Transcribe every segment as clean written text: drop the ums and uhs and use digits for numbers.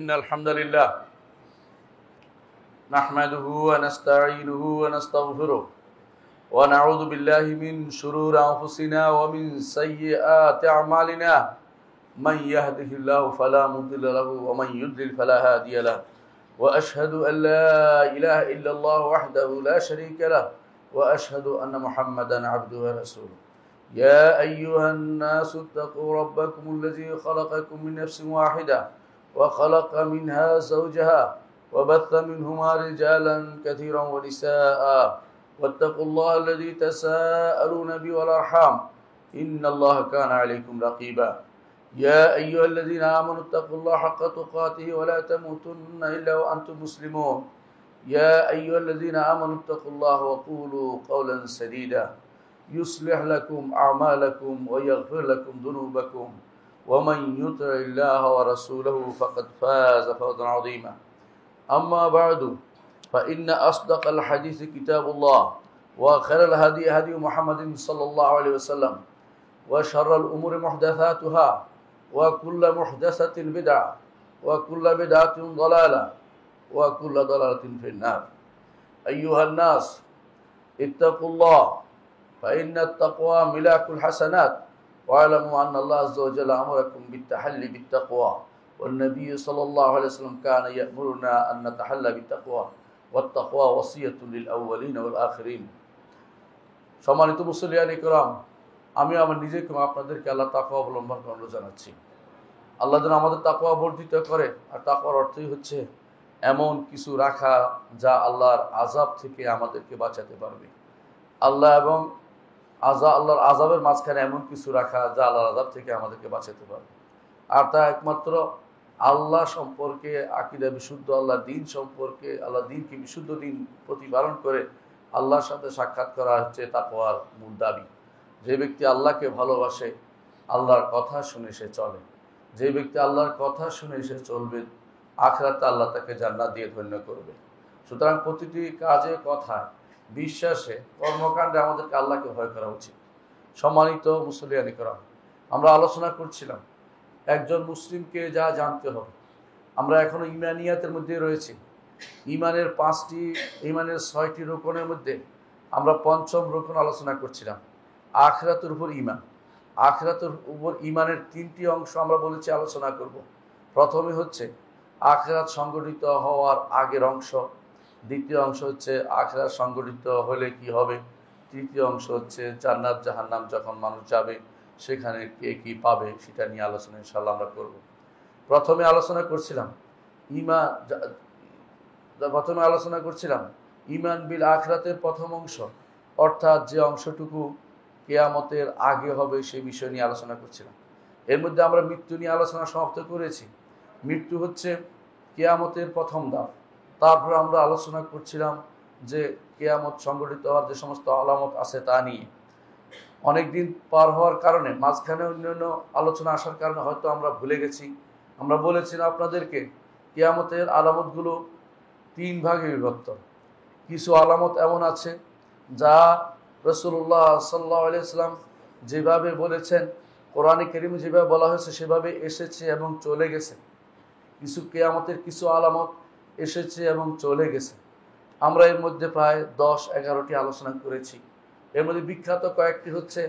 إن الحمد لله نحمده ونستعينه ونستغفره ونعوذ بالله من شرور أنفسنا ومن سيئات أعمالنا من يهده الله فلا مضل له ومن يضلل فلا هادي له وأشهد أن لا إله إلا الله وحده لا شريك له وأشهد أن محمدا عبده ورسوله يا أيها الناس اتقوا ربكم الذي خلقكم من نفس واحدة وخلق منها زوجها وبث منهما رجالا كثيرا ونساء واتقوا الله الذي تساءلون به والأرحام إن الله كان عليكم رقيبا يا أيها الذين آمنوا اتقوا الله حق تقاته ولا تموتن إلا وأنتم مسلمون يا أيها الذين آمنوا اتقوا الله وقولوا قولا سديدا يصلح لكم أعمالكم ويغفر لكم ذنوبكم ومن يطع الله ورسوله فقد فاز فوزا عظيما أما بعد فإن أصدق الحديث كتاب الله وخير الهدي هدي محمد صلى الله عليه وسلم وشر الأمور محدثاتها وكل محدثة بدعة وكل بدعة ضلالة وكل ضلالة في النار أيها الناس اتقوا الله فإن التقوى ملاك الحسنات واعلموا أن الله عز وجل أمركم بالتحلي بالتقوى والنبي صلى الله عليه وسلم كان يأمرنا أن نتحلى بالتقوى والتقوى وصية للأولين والآخرين সম্মানিত মুসলিয়ান ইকরাম, আমি আমার নিজেকে আপনাদেরকে আল্লাহ তাকওয়া অবলম্বন করার জানাচ্ছি। আল্লাহ যেন আমাদের তাকওয়া বর্ধিত করে। আর তাকওয়ার অর্থই হচ্ছে এমন কিছু রাখা যা আল্লাহর আযাব থেকে আমাদেরকে বাঁচাতে পারবে। আল্লাহর আযাবের মাঝখানে এমন কিছু রাখা যা আল্লাহর আযাব থেকে আমাদেরকে বাঁচাতে পারবে। আর তা একমাত্র আল্লাহ সম্পর্কে আকীদা বিশুদ্ধ, আল্লাহ দিন সম্পর্কে, আল্লাহ দিনকে বিশুদ্ধ দিন প্রতিপালন করে আল্লাহর সাথে সাক্ষাৎ করা হচ্ছে তাকওয়ার মূল দাবি। যে ব্যক্তি আল্লাহকে ভালোবাসে, আল্লাহর কথা শুনে সে চলে। যে ব্যক্তি আল্লাহর কথা শুনে সে চলবে, আখিরাতে আল্লাহ তাকে জান্নাত দিয়ে ধন্য করবে। সুতরাং প্রতিটি কাজে, কথায়, বিশ্বাসে, কর্মকাণ্ডে আমাদেরকে আল্লাহকে ভয় করা উচিত। সম্মানিত মুসলিয়ান ইকরাম, আমরা আলোচনা করছিলাম একজন মুসলিমকে যা জানতে হবে। আমরা এখনো ইমানিয়াতের মধ্যে রয়েছি। ইমানের 6টি রুকনের মধ্যে আমরা পঞ্চম রুকন আলোচনা করছিলাম, আখিরাতের উপর ঈমান। আখিরাতের উপর ঈমানের 3টি অংশ আমরা বলেছি আলোচনা করব। প্রথমে হচ্ছে আখিরাত সংগঠিত হওয়ার আগের অংশ, দ্বিতীয় অংশ হচ্ছে আখিরাত সংগঠিত হলে কি হবে, তৃতীয় অংশ হচ্ছে জান্নাত জাহান্নাম যখন মানুষ যাবে সেখানে কে কি পাবে সেটা নিয়ে আলোচনা ইনশাআল্লাহ আমরা করব। প্রথমে আলোচনা করছিলাম ঈমান বিল আখিরাতের প্রথম অংশ, অর্থাৎ যে অংশটুকু কিয়ামতের আগে হবে সেই বিষয় নিয়ে আলোচনা করছিলাম। এর মধ্যে আমরা মৃত্যু নিয়ে আলোচনা সমাপ্ত করেছি। মৃত্যু হচ্ছে কিয়ামতের প্রথম ধাপ। তারপর আমরা আলোচনা করছিলাম যে কিয়ামত সংগঠিত হওয়ার যে সমস্ত আলামত আছে তা নিয়ে। অনেক দিন পার হওয়ার কারণে, মাঝখানে অন্যান্য আলোচনা আসার কারণে হয়তো আমরা ভুলে গেছি। আমরা বলেছিলাম আপনাদেরকে কিয়ামতের আলামতগুলো 3 ভাগে বিভক্ত। কিছু আলামত এমন আছে যা রাসূলুল্লাহ সাল্লাল্লাহু আলাইহি ওয়াসাল্লাম যেভাবে বলেছেন, কোরআনে কারীমে যেভাবে বলা হয়েছে সেভাবে এসেছে এবং চলে গেছে। কিয়ামতের কিছু আলামত এসেছে এবং চলে গেছে। আমরা এর মধ্যে প্রায় 10-11টি আলোচনা করেছি। এর মধ্যে বিখ্যাত কয়েকটি হচ্ছে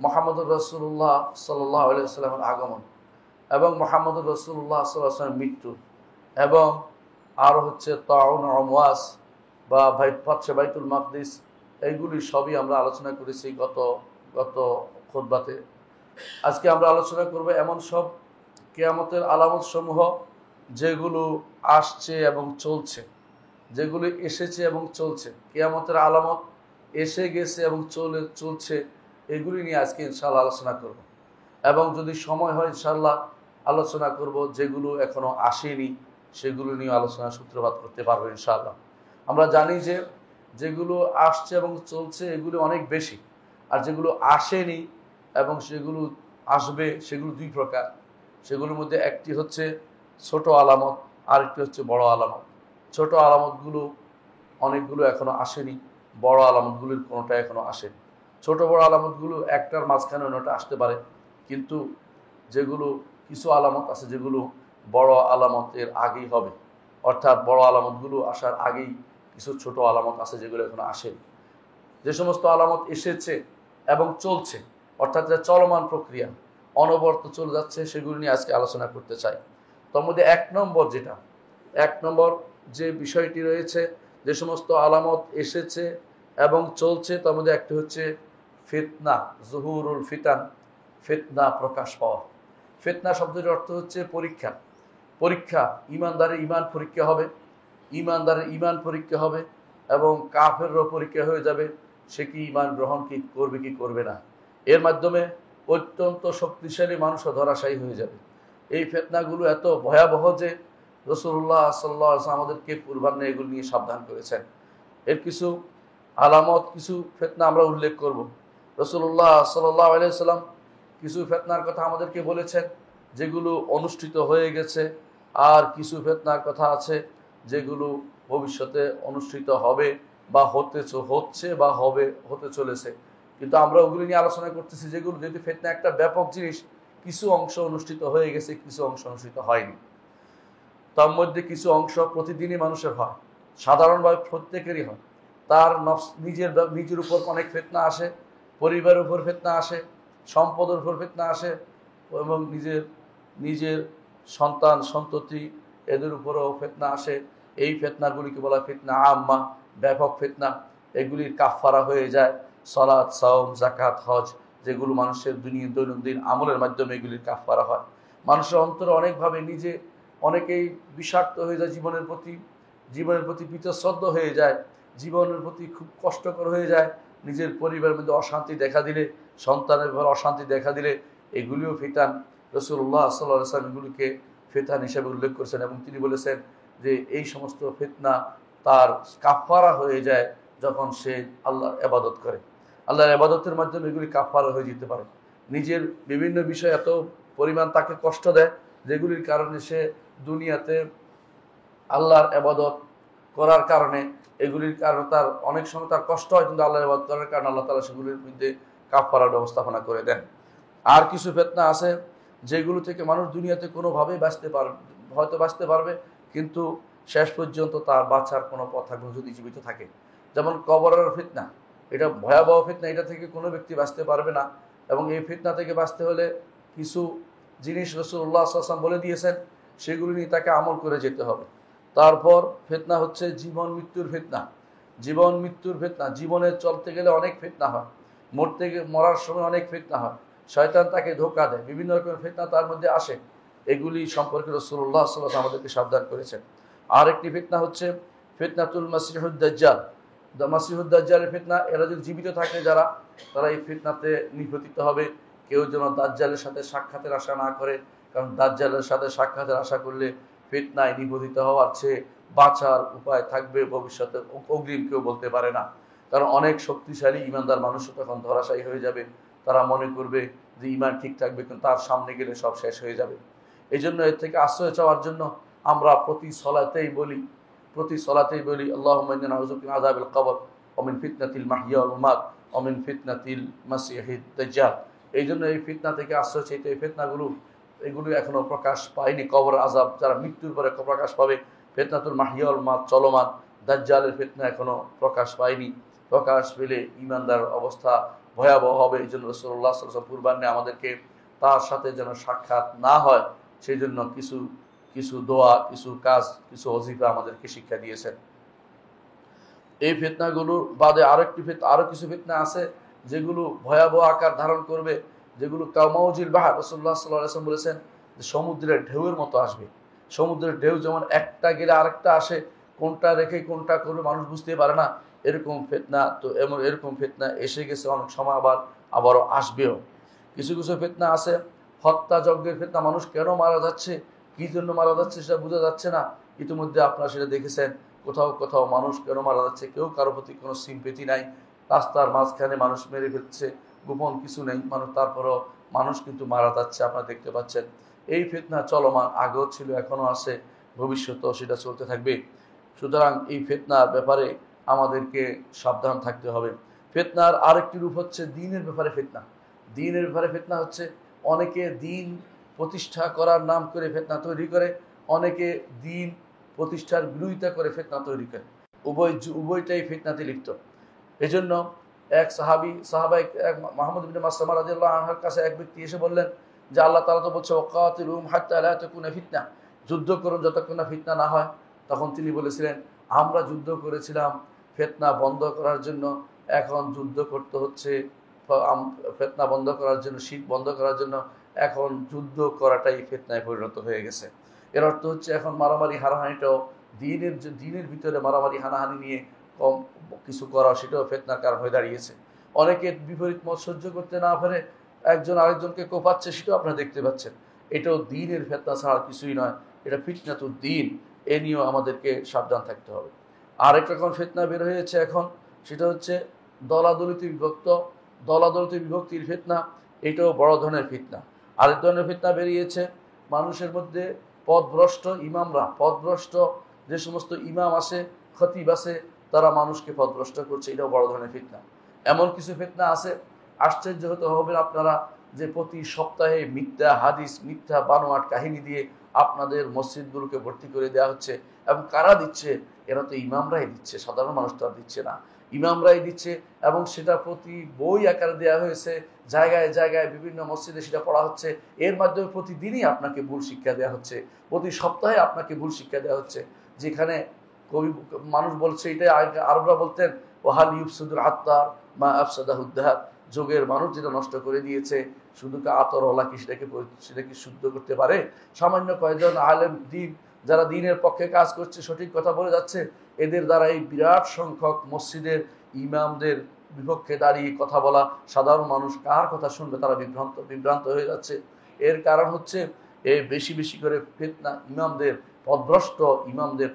মুহাম্মদুর রাসূলুল্লাহ সাল্লাল্লাহু আলাইহি ওয়াসাল্লামের আগমন এবং মুহাম্মদুর রাসূলুল্লাহ সাল্লাল্লাহু আলাইহি ওয়াসাল্লামের মৃত্যু, এবং আরও হচ্ছে তাউন আমওয়াস বা বাইতুল মাকদিস। এইগুলি সবই আমরা আলোচনা করেছি গত খুতবাতে। আজকে আমরা আলোচনা করব এমন সব কিয়ামতের আলামত সমূহ যেগুলো আসছে এবং চলছে, যেগুলো এসেছে এবং চলছে। কিয়ামতের আলামত এসে গেছে এবং চলছে, এগুলি নিয়ে আজকে ইনশাআল্লাহ আলোচনা করব। এবং যদি সময় হয় ইনশাআল্লাহ আলোচনা করব যেগুলো এখনো আসেনি, সেগুলো নিয়ে আলোচনা সূত্রপাত করতে পারবো ইনশাআল্লাহ। আমরা জানি যে যেগুলো আসছে এবং চলছে এগুলো অনেক বেশি, আর যেগুলো আসেনি এবং সেগুলো আসবে সেগুলো 2 প্রকার। সেগুলোর মধ্যে একটি হচ্ছে ছোট আলামত, আরেকটি হচ্ছে বড় আলামত। ছোট আলামতগুলো অনেকগুলো এখনো আসেনি, বড় আলামতগুলির কোনোটা এখনো আসেনি। ছোট বড় আলামতগুলো একটার মাঝখানে অন্যটা আসতে পারে, কিন্তু যেগুলো কিছু আলামত আছে যেগুলো বড় আলামতের আগেই হবে, অর্থাৎ বড় আলামতগুলো আসার আগেই কিছু ছোট আলামত আছে যেগুলো এখনো আসেনি। যে সমস্ত আলামত এসেছে এবং চলছে, অর্থাৎ এটা চলমান প্রক্রিয়া, অনবরত চলে যাচ্ছে, সেগুলো নিয়ে আজকে আলোচনা করতে চাই। তার মধ্যে এক নম্বর যে বিষয়টি রয়েছে, যে সমস্ত আলামত এসেছে এবং চলছে, তার মধ্যে একটি হচ্ছে ফিতনা, জুহুরুল ফিতান, ফিতনা প্রকাশ পাওয়া। ফিতনা শব্দের অর্থ হচ্ছে পরীক্ষা। ইমানদারের ইমান পরীক্ষা হবে এবং কাফেরও পরীক্ষা হয়ে যাবে, সে কি ইমান গ্রহণ করবে কি করবে না। এর মাধ্যমে অত্যন্ত শক্তিশালী মানুষও ধরাশায়ী হয়ে যাবে। এই ফিতনাগুলো এত ভয়াবহ যে রাসূলুল্লাহ সাল্লাল্লাহু আলাইহি ওয়াসাল্লাম আমাদেরকে পূর্বাহ্নে এগুলো নিয়ে সাবধান করেছেন। এর কিছু আলামত, কিছু ফিতনা আমরা উল্লেখ করব। রাসূলুল্লাহ সাল্লাল্লাহু আলাইহি ওয়াসাল্লাম কিছু ফিতনার কথা আমাদেরকে বলেছেন যেগুলো অনুষ্ঠিত হয়ে গেছে, আর কিছু ফিতনার কথা আছে যেগুলো ভবিষ্যতে অনুষ্ঠিত হবে বা হচ্ছে বা হতে চলেছে। কিন্তু আমরা ওগুলো নিয়ে আলোচনা করতেছি যেগুলো, যেহেতু ফিতনা একটা ব্যাপক জিনিস, কিছু অংশ অনুষ্ঠিত হয়ে গেছে, কিছু অংশ অনুষ্ঠিত হয়নি। তার মধ্যে কিছু অংশ প্রতিদিনই মানুষের হয়, সাধারণভাবে প্রত্যেকেরই হয়। তার নিজের উপর অনেক ফিতনা আসে, পরিবারের উপর ফিতনা আসে, সম্পদের উপর ফিতনা আসে, এবং নিজের সন্তান সন্ততি এদের উপরেও ফিতনা আসে। এই ফিতনাগুলিকে বলা ফিতনা আম্মা, ব্যাপক ফিতনা। এগুলির কাফারা হয়ে যায় সালাত, সাওম, যাকাত, হজ, যেগুলো মানুষের দৈনন্দিন আমলের মাধ্যমে এগুলির কাফারা হয়। মানুষের অন্তরে অনেকভাবে অনেকেই বিষাক্ত হয়ে যায়, জীবনের প্রতি বীতশ্রদ্ধ হয়ে যায়, জীবনের প্রতি খুব কষ্টকর হয়ে যায়। নিজের পরিবারের মধ্যে অশান্তি দেখা দিলে, সন্তানের ঘরে অশান্তি দেখা দিলে, এগুলিও ফিতান। রাসূলুল্লাহ সাল্লাল্লাহু আলাইহি ওয়াসাল্লাম এগুলিকে ফিতান হিসেবে উল্লেখ করেছেন, এবং তিনি বলেছেন যে এই সমস্ত ফিতনা তার কাফারা হয়ে যায় যখন সে আল্লাহর ইবাদত করে। আল্লাহর ইবাদতের মাধ্যমে এগুলি কাফারা হয়ে যেতে পারে। নিজের বিভিন্ন বিষয় এত পরিমাণ তাকে কষ্ট দেয় যেগুলির কারণে সে দুনিয়াতে আল্লাহর ইবাদত করার কারণে, এগুলির কারণে তার অনেক সময় তার কষ্ট হয়, কিন্তু আল্লাহর ইবাদত করার কারণে আল্লাহ তাআলা সেগুলির মধ্যে কাফারার ব্যবস্থাপনা করে দেন। আর কিছু ফিতনা আছে যেগুলো থেকে মানুষ দুনিয়াতে কোনোভাবেই বাঁচতে পারবে, কিন্তু শেষ পর্যন্ত তার বাঁচার কোনো পথ থাকবে যদি জীবিত থাকে। যেমন কবরের ফিতনা, এটা ভয়াবহ ফিতনা, এটা থেকে কোনো ব্যক্তি বাঁচতে পারবে না। এবং এই ফিতনা থেকে বাঁচতে হলে কিছু জিনিস রাসূলুল্লাহ সাল্লাল্লাহু আলাইহি ওয়াসাল্লাম বলে দিয়েছেন, সেগুলো নিয়ে তাকে আমল করে যেতে হবে। তারপর ফিতনা হচ্ছে জীবন মৃত্যুর ফিতনা। জীবনে চলতে গেলে অনেক ফিতনা হয়, মরার সময় অনেক ফিতনা হয়, শয়তান তাকে ধোঁকা দেয়, বিভিন্ন রকমের ফিতনা তার মধ্যে আসে। এগুলি সম্পর্কে রাসূলুল্লাহ সাল্লাল্লাহু আলাইহি ওয়াসাল্লাম আমাদেরকে সাবধান করেছেন। আর একটি ফিতনা হচ্ছে ফিতনাতুল মাসিহুদ দাজ্জাল, মাসিহুদ দাজ্জালের ফিতনা। এরা যদি জীবিত থাকে তারা এই ফিতনাতে নিপতিত হবে। কেউ যেন দাজ্জালের সাথে সাক্ষাতের আশা না করে, কারণ দাজ্জালের সাথে সাক্ষাতের আশা করলে ফিতনায় নিপতিত হওয়ার চেয়ে বাঁচার উপায় থাকবে ভবিষ্যতে অগ্রিম কেউ বলতে পারে না। কারণ অনেক শক্তিশালী ইমানদার মানুষও তখন ধরাশায়ী হয়ে যাবে। তারা মনে করবে যে ইমান ঠিক থাকবে, কিন্তু তার সামনে গেলে সব শেষ হয়ে যাবে। এই জন্য এর থেকে আশ্রয় চাওয়ার জন্য আমরা প্রতি সলাতেই বলি আল্লাহুম্মা ইন্না নাউযু বিকা মিন আযাবিল কবর ওয়া মিন ফিতনাতিল মাহইয়া ওয়াল মামাত ওয়া মিন ফিতনাতিল মাসিহিদ দাজ্জাল। এই জন্য এই ফিতনা থেকে আশ্রয় চাইতে। এই এগুলো এখনো প্রকাশ পায়নি। কবর আযাব যারা মৃত্যুর পরে প্রকাশ পাবে, ফিতনাতুল মাহইয়া ওয়াল মামাত চলমান, দাজ্জালের ফিতনা এখনো প্রকাশ পায়নি। প্রকাশ পেলে ইমানদার অবস্থা ভয়াবহ হবে। এই জন্য রাসূলুল্লাহ সাল্লাল্লাহু আলাইহি ওয়াসাল্লাম পূর্বাহ্নে আমাদেরকে তার সাথে যেন সাক্ষাৎ না হয় সেই জন্য কিছু দোয়া, কিছু কাজ, কিছু ওজিফা আমাদেরকে শিক্ষা দিয়েছেন। এই ফিতনাগুলোর বাদে আরো কিছু ফিতনা আছে যেগুলো ভয়াবহ আকার ধারণ করবে, যেগুলো কামাউজিল বাহার। রাসূলুল্লাহ সাল্লাল্লাহু আলাইহি ওয়াসাল্লাম বলেছেন যে সমুদ্রের ঢেউয়ের মতো আসবে। সমুদ্রের ঢেউ যেমন একটা গেলে আরেকটা আসে, কোনটা রেখে কোনটা করবে মানুষ বুঝতে পারে না, এরকম ফিতনা এসে গেছে অনেক সময়, আবারও আসবেও। কিছু ফিতনা আছে হত্যাযজ্ঞের ফিতনা। মানুষ কেন মারা যাচ্ছে, কি জন্য মারা যাচ্ছে সেটা বোঝা যাচ্ছে না। ইতিমধ্যে আপনারা সেটা দেখেছেন, কোথাও মানুষ কেন মারা যাচ্ছে, কেউ কারো প্রতি কোনো সিম্পেথি নাই। রাস্তার মাঝখানে মানুষ মেরে ফেলছে, গোপন কিছু নেই, তারপরও মানুষ কিন্তু মারা যাচ্ছে, আপনারা দেখতে পাচ্ছেন। এই ফিতনা চলমান, আগেও ছিল, এখনো আছে, ভবিষ্যতেও সেটা চলতে থাকবে। সুতরাং এই ফিতনার ব্যাপারে আমাদেরকে সাবধান থাকতে হবে। ফিতনার আরেকটি রূপ হচ্ছে দ্বীনের ব্যাপারে ফিতনা হচ্ছে অনেকে দিন প্রতিষ্ঠা করার নাম করে ফিতনা তৈরি করে, অনেকে দিন প্রতিষ্ঠার বিরোধিতা করে ফিতনা তৈরি করে। উভয়টাই ফিতনাতে লিপ্ত। এজন্য এক সাহাবাই মুহাম্মদ ইবনে মাসলামা রাদিয়াল্লাহু আনহুর কাছে এক ব্যক্তি এসে বললেন যে আল্লাহ তাআলা তো বলছে ওয়াকাতিলুহুম হাত্তা লা তাকুনা ফিতনা, যুদ্ধ করুন যতক্ষণ না ফিতনা না হয়। তখন তিনি বলেছিলেন, আমরা যুদ্ধ করেছিলাম ফিতনা বন্ধ করার জন্য, এখন যুদ্ধ করতে হচ্ছে ফিতনা বন্ধ করার জন্য, শিরক বন্ধ করার জন্য। এখন যুদ্ধ করাটাই ফিতনায় পরিণত হয়ে গেছে। এর অর্থ হচ্ছে এখন মারামারি হানাহানিটাও দিনের ভিতরে মারামারি হানাহানি নিয়ে কম কিছু করা, সেটাও ফিতনার কারণ হয়ে দাঁড়িয়েছে। অনেকে বিপরীত মত সহ্য করতে না পারে একজন আরেকজনকে কোপাচ্ছে, সেটাও আপনারা দেখতে পাচ্ছেন। এটাও দিনের ফিতনা ছাড়া কিছুই নয়, এটা ফিতনাতুদ দ্বীন। এ নিয়েও আমাদেরকে সাবধান থাকতে হবে। আরেক রকম ফিতনা বের হয়েছে এখন, সেটা হচ্ছে দলাদলিতে বিভক্তির ফিতনা। এটাও বড় ধরনের ফিতনা। আরেক ধরনের ফিতনা বেরিয়েছে মানুষের মধ্যে পথভ্রষ্ট যে সমস্ত ইমাম আছে, খতিব আছে, তারা মানুষকে পথভ্রষ্ট করছে, এটাও বড় ধরনের ফিতনা। এমন কিছু ফিতনা আছে, আশ্চর্য হতে হবে আপনারা, যে প্রতি সপ্তাহে মিথ্যা হাদিস, মিথ্যা বানোয়াট কাহিনী দিয়ে আপনাদের মসজিদগুলোকে ভর্তি করে দেওয়া হচ্ছে। এবং কারা দিচ্ছে? এরা তো ইমামরাই দিচ্ছে, সাধারণ মানুষ তো আর দিচ্ছে না, ইমামরাই দিচ্ছে। এবং সেটা প্রতি বই আকারে দেওয়া হয়েছে, জায়গায় জায়গায় বিভিন্ন মসজিদে সেটা পড়া হচ্ছে। এর মাধ্যমে প্রতিদিনই আপনাকে ভুল শিক্ষা দেওয়া হচ্ছে, প্রতি সপ্তাহে আপনাকে ভুল শিক্ষা দেওয়া হচ্ছে। যেখানে মানুষ বলছে, এটা আরবরা বলতেন ওয়াহাল ইউফসিদুল আত্তার মা আফসাদাহুদ্দার, যোগের মানুষ যেটা নষ্ট করে দিয়েছে, শুধু আতরওয়ালা কি সেটাকে শুদ্ধ করতে পারে? সামান্য কয়েকজন আলেম দ্বীন, যারা দ্বীনের পক্ষে কাজ করছে, সঠিক কথা বলে যাচ্ছে, এদের দ্বারা এই বিরাট সংখ্যক মসজিদের ইমামদের বিপক্ষে দাঁড়িয়ে কথা বলা, সাধারণ মানুষ কার কথা শুনবে? তারা বিভ্রান্ত হয়ে যাচ্ছে। এর কারণ হচ্ছে বেশি বেশি করে ফিতনা, ইমামদের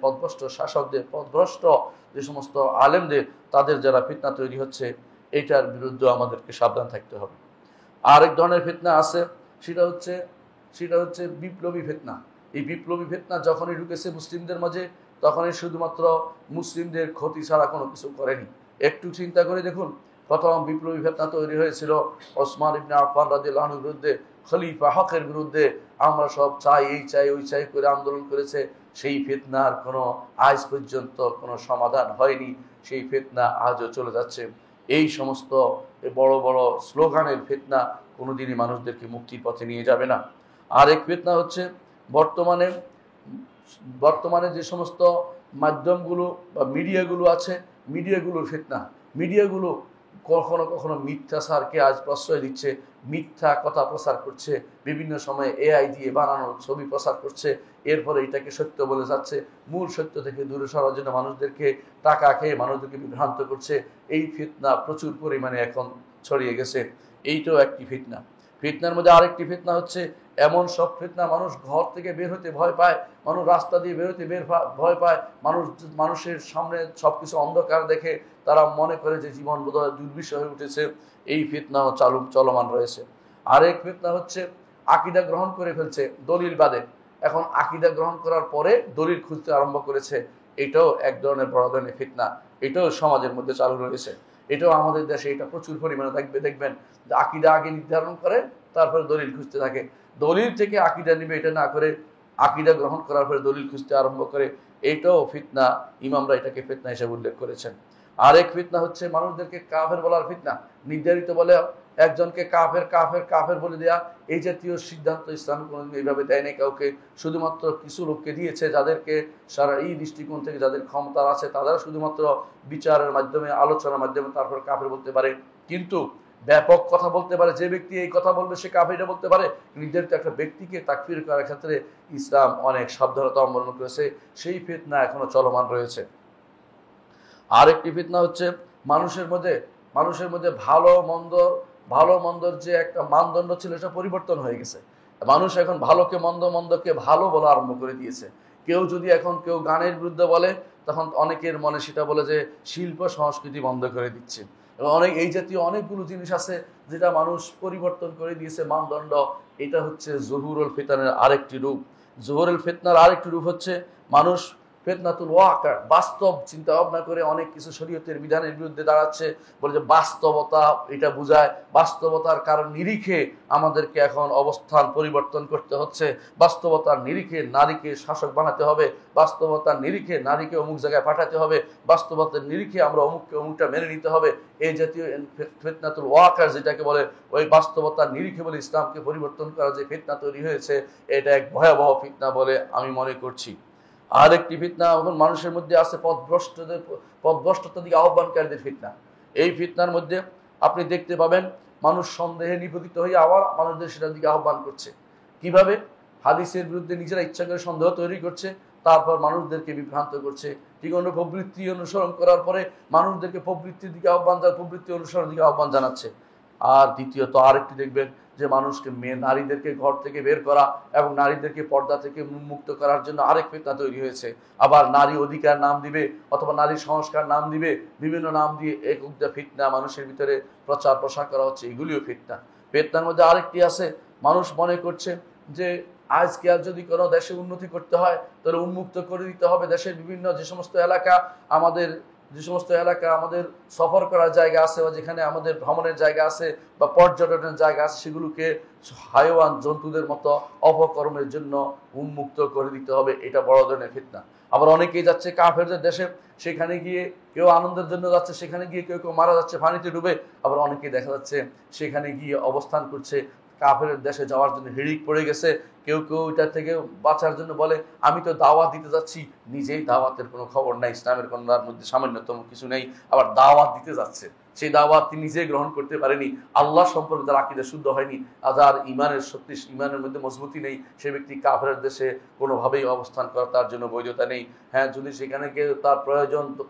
পথভ্রষ্ট শাসকদের, পথভ্রষ্ট যে সমস্ত আলেমদের, তাদের যারা ফিতনা তৈরি হচ্ছে, এটার বিরুদ্ধে আমাদেরকে সাবধান থাকতে হবে। আরেক ধরনের ফিতনা আছে, সেটা হচ্ছে বিপ্লবী ফিতনা। এই বিপ্লবী ফিতনা যখনই ঢুকেছে মুসলিমদের মাঝে, তখনই শুধুমাত্র মুসলিমদের ক্ষতি ছাড়া কোনো কিছু করেনি। একটু চিন্তা করে দেখুন, প্রথম বিপ্লবী ফিতনা তৈরি হয়েছিল ওসমান ইবনে আফফান রাদিয়াল্লাহু আনহুর বিরুদ্ধে, খলিফা হকের বিরুদ্ধে। আমরা সব চাই, এই চাই, ওই চাই করে আন্দোলন করেছে। সেই ফিতনার কোনো আজ পর্যন্ত কোনো সমাধান হয়নি, সেই ফিতনা আজও চলে যাচ্ছে। এই সমস্ত বড় বড় স্লোগানের ফিতনা কোনোদিনই মানুষদেরকে মুক্তির পথে নিয়ে যাবে না। আরেক ফিতনা হচ্ছে বর্তমানে যে সমস্ত মাধ্যমগুলো বা মিডিয়াগুলো আছে, মিডিয়াগুলোর ফিতনা। মিডিয়াগুলো কখনো কখনো মিথ্যাচারকে আজ প্রশ্রয় দিচ্ছে, মিথ্যা কথা প্রচার করছে, বিভিন্ন সময়ে AI দিয়ে বানানো ছবি প্রচার করছে, এরপরে এটাকে সত্য বলে যাচ্ছে। মূল সত্য থেকে দূরে সরার জন্য মানুষদেরকে টাকা খেয়ে মানুষদেরকে বিভ্রান্ত করছে। এই ফিতনা প্রচুর পরিমাণে এখন ছড়িয়ে গেছে। এইটাও একটি ফিতনা। ফিতনার মধ্যে আরেকটি ফিতনা হচ্ছে এমন সব ফিতনা, মানুষ ঘর থেকে বের হতে ভয় পায়, মানুষ রাস্তা দিয়ে বের হতে ভয় পায়, মানুষের সামনে সবকিছু অন্ধকার দেখে তারা মনে করে যে জীবন বোধহয় দুর্বিষহ হয়ে উঠেছে। এই ফিতনাও চলমান রয়েছে। আরেক ফিতনা হচ্ছে আকীদা গ্রহণ করে ফেলছে দলিল বাদে। এখন আকীদা গ্রহণ করার পরে দলিল খুঁজতে আরম্ভ করেছে। এটাও এক ধরনের বড় ধরনের ফিতনা, এটাও সমাজের মধ্যে চালু রয়েছে। এটাও আমাদের দেশে এটা প্রচুর পরিমাণে দেখবেন যে আকীদা আগে নির্ধারণ করে, তারপরে দলিল খুঁজতে থাকে। দলিল থেকে আকীদা নিবে এটা না করে আকীদা গ্রহণ করার পরে দলিল খুঁজতে আরম্ভ করে। এটাও ফিতনা, ইমামরা এটাকে ফিতনা হিসেবে উল্লেখ করেছেন। আরেক ফিতনা হচ্ছে মানুষদেরকে কাফের বলার ফিতনা। নির্ধারিত বলে একজনকে কাফের বলে দেয়া, এই জাতীয় সিদ্ধান্ত ইসলাম কোনোদিন এইভাবে দেয় নাই কাউকে। শুধুমাত্র কিছু লোককে দিয়েছে, যাদেরকে সারা এই দৃষ্টিকোণ থেকে যাদের ক্ষমতা আছে, তারা শুধুমাত্র বিচারের মাধ্যমে, আলোচনার মাধ্যমে তারপর কাফের বলতে পারে। কিন্তু ব্যাপক কথা বলতে পারে, যে ব্যক্তি এই কথা বলবে সে কাফের বলতে পারে। নির্ধারিত একটা ব্যক্তিকে তাকফির করার ক্ষেত্রে ইসলাম অনেক সাবধানতা অবলম্বন করেছে। সেই ফিতনা এখনো চলমান রয়েছে। আরেকটি ফিতনা হচ্ছে মানুষের মধ্যে ভালো মন্দর যে একটা মানদণ্ড ছিল, সেটা পরিবর্তন হয়ে গেছে। মানুষ এখন ভালোকে মন্দকে ভালো বলা আরম্ভ করে দিয়েছে। কেউ গানের বিরুদ্ধে বলে, তখন অনেকের মনে সেটা বলে যে শিল্প সংস্কৃতি বন্ধ করে দিচ্ছে। এবং এই জাতীয় অনেকগুলো জিনিস আছে যেটা মানুষ পরিবর্তন করে দিয়েছে মানদণ্ড। এটা হচ্ছে জহুরুল ফিতনার আরেকটি রূপ। জহুরুল ফিতনার আরেকটি রূপ হচ্ছে মানুষ ফিতনাতুল ওয়াকা, বাস্তব চিন্তা ভাবনা করে অনেক কিছু শরীয়তের বিধানের বিরুদ্ধে দাঁড়াচ্ছে, বলে যে বাস্তবতা এটা বোঝায়, বাস্তবতার কারণ নিরিখে আমাদেরকে এখন অবস্থান পরিবর্তন করতে হচ্ছে, বাস্তবতার নিরিখে নারীকে শাসক বানাতে হবে, বাস্তবতার নিরিখে নারীকে অমুক জায়গায় পাঠাতে হবে, বাস্তবতার নিরিখে আমরা অমুককে অমুকটা মেনে নিতে হবে। এই জাতীয় ফিতনাতুল ওয়াকা যেটাকে বলে, ওই বাস্তবতার নিরিখে বলে ইসলামকে পরিবর্তন করা যে ফিতনা তৈরি হয়েছে, এটা এক ভয়াবহ ফিতনা বলে আমি মনে করছি। আরেকটি ফিতনা এখন মানুষের মধ্যে আছে পথভ্রষ্টতার দিকে আহ্বানকারীদের ফিতনা। এই ফিতনার মধ্যে আপনি দেখতে পাবেন মানুষ সন্দেহে নিপতিত হয়ে আবার মানুষদের সেটার দিকে আহ্বান করছে। কিভাবে? হাদিসের বিরুদ্ধে নিজেরা ইচ্ছা করে সন্দেহ তৈরি করছে, তারপর মানুষদেরকে বিভ্রান্ত করছে। ঠিক অন্য প্রবৃত্তি অনুসরণ করার পরে মানুষদেরকে প্রবৃত্তির দিকে প্রবৃত্তি অনুসরণের দিকে আহ্বান জানাচ্ছে। আর দ্বিতীয়ত আরেকটি দেখবেন যে মানুষকে নারীদেরকে ঘর থেকে বের করা এবং নারীদেরকে পর্দা থেকে মুক্ত করার জন্য আরেক ফিতনা তৈরি হয়েছে। আবার নারী অধিকার নাম দিবে অথবা নারী সংস্কার নাম দিবে, বিভিন্ন নাম দিয়ে একটা ফিতনা মানুষের ভিতরে প্রচার প্রসার করা হচ্ছে, এগুলিও ফিতনা। ফিতনার মধ্যে আরেকটি আছে, মানুষ মনে করছে যে আজকে আর যদি কোনো দেশে উন্নতি করতে হয় তাহলে উন্মুক্ত করে দিতে হবে দেশের বিভিন্ন যে সমস্ত এলাকা আমাদের সফর করার জায়গা আছে বা যেখানে আমাদের ভ্রমণের জায়গা আছে বা পর্যটনের জায়গা আছে, সেগুলোকে হাইওয়ান জন্তুদের মতো অপকর্মের জন্য উন্মুক্ত করে দিতে হবে। এটা বড় ধরনের ফিতনা। আবার অনেকেই যাচ্ছে কাফেরদের দেশে, সেখানে গিয়ে কেউ আনন্দের জন্য যাচ্ছে, সেখানে গিয়ে কেউ কেউ মারা যাচ্ছে পানিতে ডুবে। আবার অনেকেই দেখা যাচ্ছে সেখানে গিয়ে অবস্থান করছে, কাফের দেশে যাওয়ার জন্য হিড়িক পড়ে গেছে। কেউ কেউ এটা থেকে বাঁচার জন্য বলে আমি তো দাওয়াত দিতে যাচ্ছি, নিজেই দাওয়াতের কোনো খবর নাই, ইসলামের কন্যার মধ্যে সামান্যতম কিছু নেই, আবার দাওয়াত দিতে যাচ্ছে। সেই দাওয়াত তিনি নিজেই গ্রহণ করতে পারেনি, আল্লাহ সম্পর্কে তার আকীদা শুদ্ধ হয়নি, যার ইমানের মধ্যে মজবুতি নেই, সে ব্যক্তি কাফের দেশে কোনোভাবেই অবস্থান করা তার জন্য বৈধতা নেই। হ্যাঁ, যদি সেখানে গিয়ে তার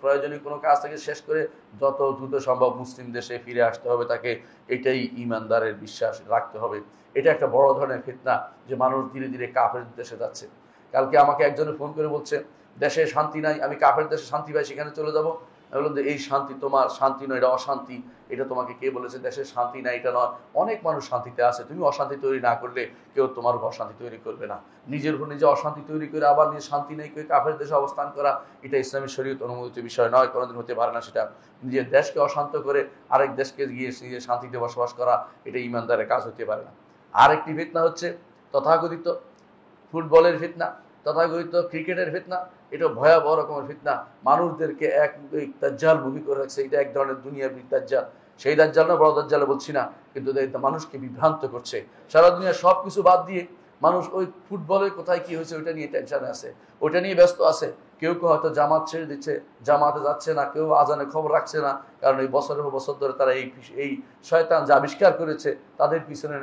প্রয়োজনীয় কোনো কাজ থেকে শেষ করে যত দ্রুত সম্ভব মুসলিম দেশে ফিরে আসতে হবে তাকে, এটাই ইমানদারের বিশ্বাস রাখতে হবে। এটা একটা বড় ধরনের ফিতনা যে মানুষ ধীরে ধীরে কাফের দেশে যাচ্ছে। কালকে আমাকে একজনে ফোন করে বলছে দেশে শান্তি নাই, আমি কাফের দেশে শান্তি পাই সেখানে চলে যাবো। আমি বললাম যে এই শান্তি তোমার শান্তি নয়, এটা অশান্তি। এটা তোমাকে কে বলেছে দেশে শান্তি নাই? এটা নয়, অনেক মানুষ শান্তিতে আছে, তুমি অশান্তি তৈরি না করলে কেউ তোমার অশান্তি তৈরি করবে না। নিজের উপর নিজে অশান্তি তৈরি করে আবার নিজের শান্তি নেই করে কাফের দেশে অবস্থান করা, এটা ইসলামী শরীয়ত অনুমোদিত বিষয় নয়, কোনোদিন হতে পারে না। সেটা নিজের দেশকে অশান্ত করে আরেক দেশকে গিয়ে নিজের শান্তিতে বসবাস করা, এটা ইমানদারের কাজ হতে পারে না। আরেকটি ফিতনা হচ্ছে তথাকথিত ফুটবলের ফিতনা, তথাকথিত ক্রিকেটের ফিতনা। এটা ভয়াবহ রকমের ফিতনা, মানুষদেরকে এক দাজ্জাল মুখী করে রাখছে। এটা এক ধরনের দুনিয়ার দাজ্জাল, সেই দাজ্জাল না, বড় দাজ্জালে বলছি না, কিন্তু মানুষকে বিভ্রান্ত করছে। সারা দুনিয়া সব কিছু বাদ দিয়ে মানুষ ওই ফুটবলের কোথায় কি হয়েছে ওইটা নিয়ে টেনশনে আছে, ওইটা নিয়ে ব্যস্ত আছে। কেউ কেউ হয়তো জামাত ছেড়ে দিচ্ছে, জামাতে যাচ্ছে না, কেউ আজানের খবর রাখছে না, কারণ এই বছরের পর বছর ধরে তারা এই শয়তান যে আবিষ্কার করেছে তাদের পিছনে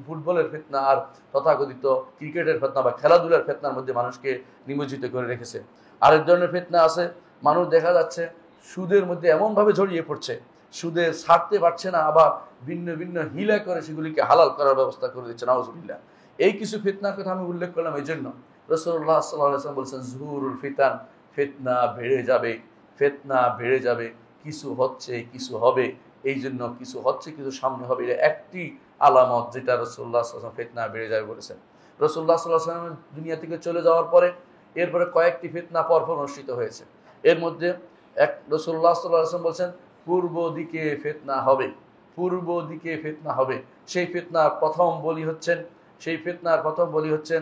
ফুটবলের ফিতনা আর তথাকথিত ক্রিকেটের ফিতনা বা খেলাধুলার ফিতনার মধ্যে মানুষকে নিমজ্জিত করে রেখেছে। আরেক ধরনের ফিতনা আছে, মানুষ দেখা যাচ্ছে সুদের মধ্যে এমনভাবে জড়িয়ে পড়ছে, সুদে ছাড়তে পারছে না, আবার ভিন্ন ভিন্ন হিলা করে সেগুলিকে হালাল করার ব্যবস্থা করে দিচ্ছে, নাউজুবিল্লাহ। এই কিছু ফিতনার কথা আমি উল্লেখ করলাম এই জন্য, রাসূলুল্লাহ সাল্লাল্লাহু আলাইহি ওয়াসাল্লাম বলেছেন জুহুরুল ফিতান, ফিতনা বেড়ে যাবে, ফিতনা বেড়ে যাবে, কিছু হচ্ছে কিছু হবে, এই জন্য কিছু হচ্ছে কিছু সামনে হবে, এটা একটি আলামত যেটা রাসূলুল্লাহ সাল্লাল্লাহু আলাইহি ওয়াসাল্লাম ফিতনা বেড়ে যাবে বলেছেন। রাসূলুল্লাহ সাল্লাল্লাহু আলাইহি ওয়াসাল্লাম দুনিয়া থেকে চলে যাওয়ার পরে এরপরে কয়েকটি ফিতনা পরপর অনুষ্ঠিত হয়েছে। এর মধ্যে রাসূলুল্লাহ সাল্লাল্লাহু আলাইহি ওয়াসাল্লাম বলেছেন পূর্ব দিকে ফিতনা হবে, পূর্ব দিকে ফিতনা হবে। সেই ফিতনার প্রথম বলি হচ্ছেন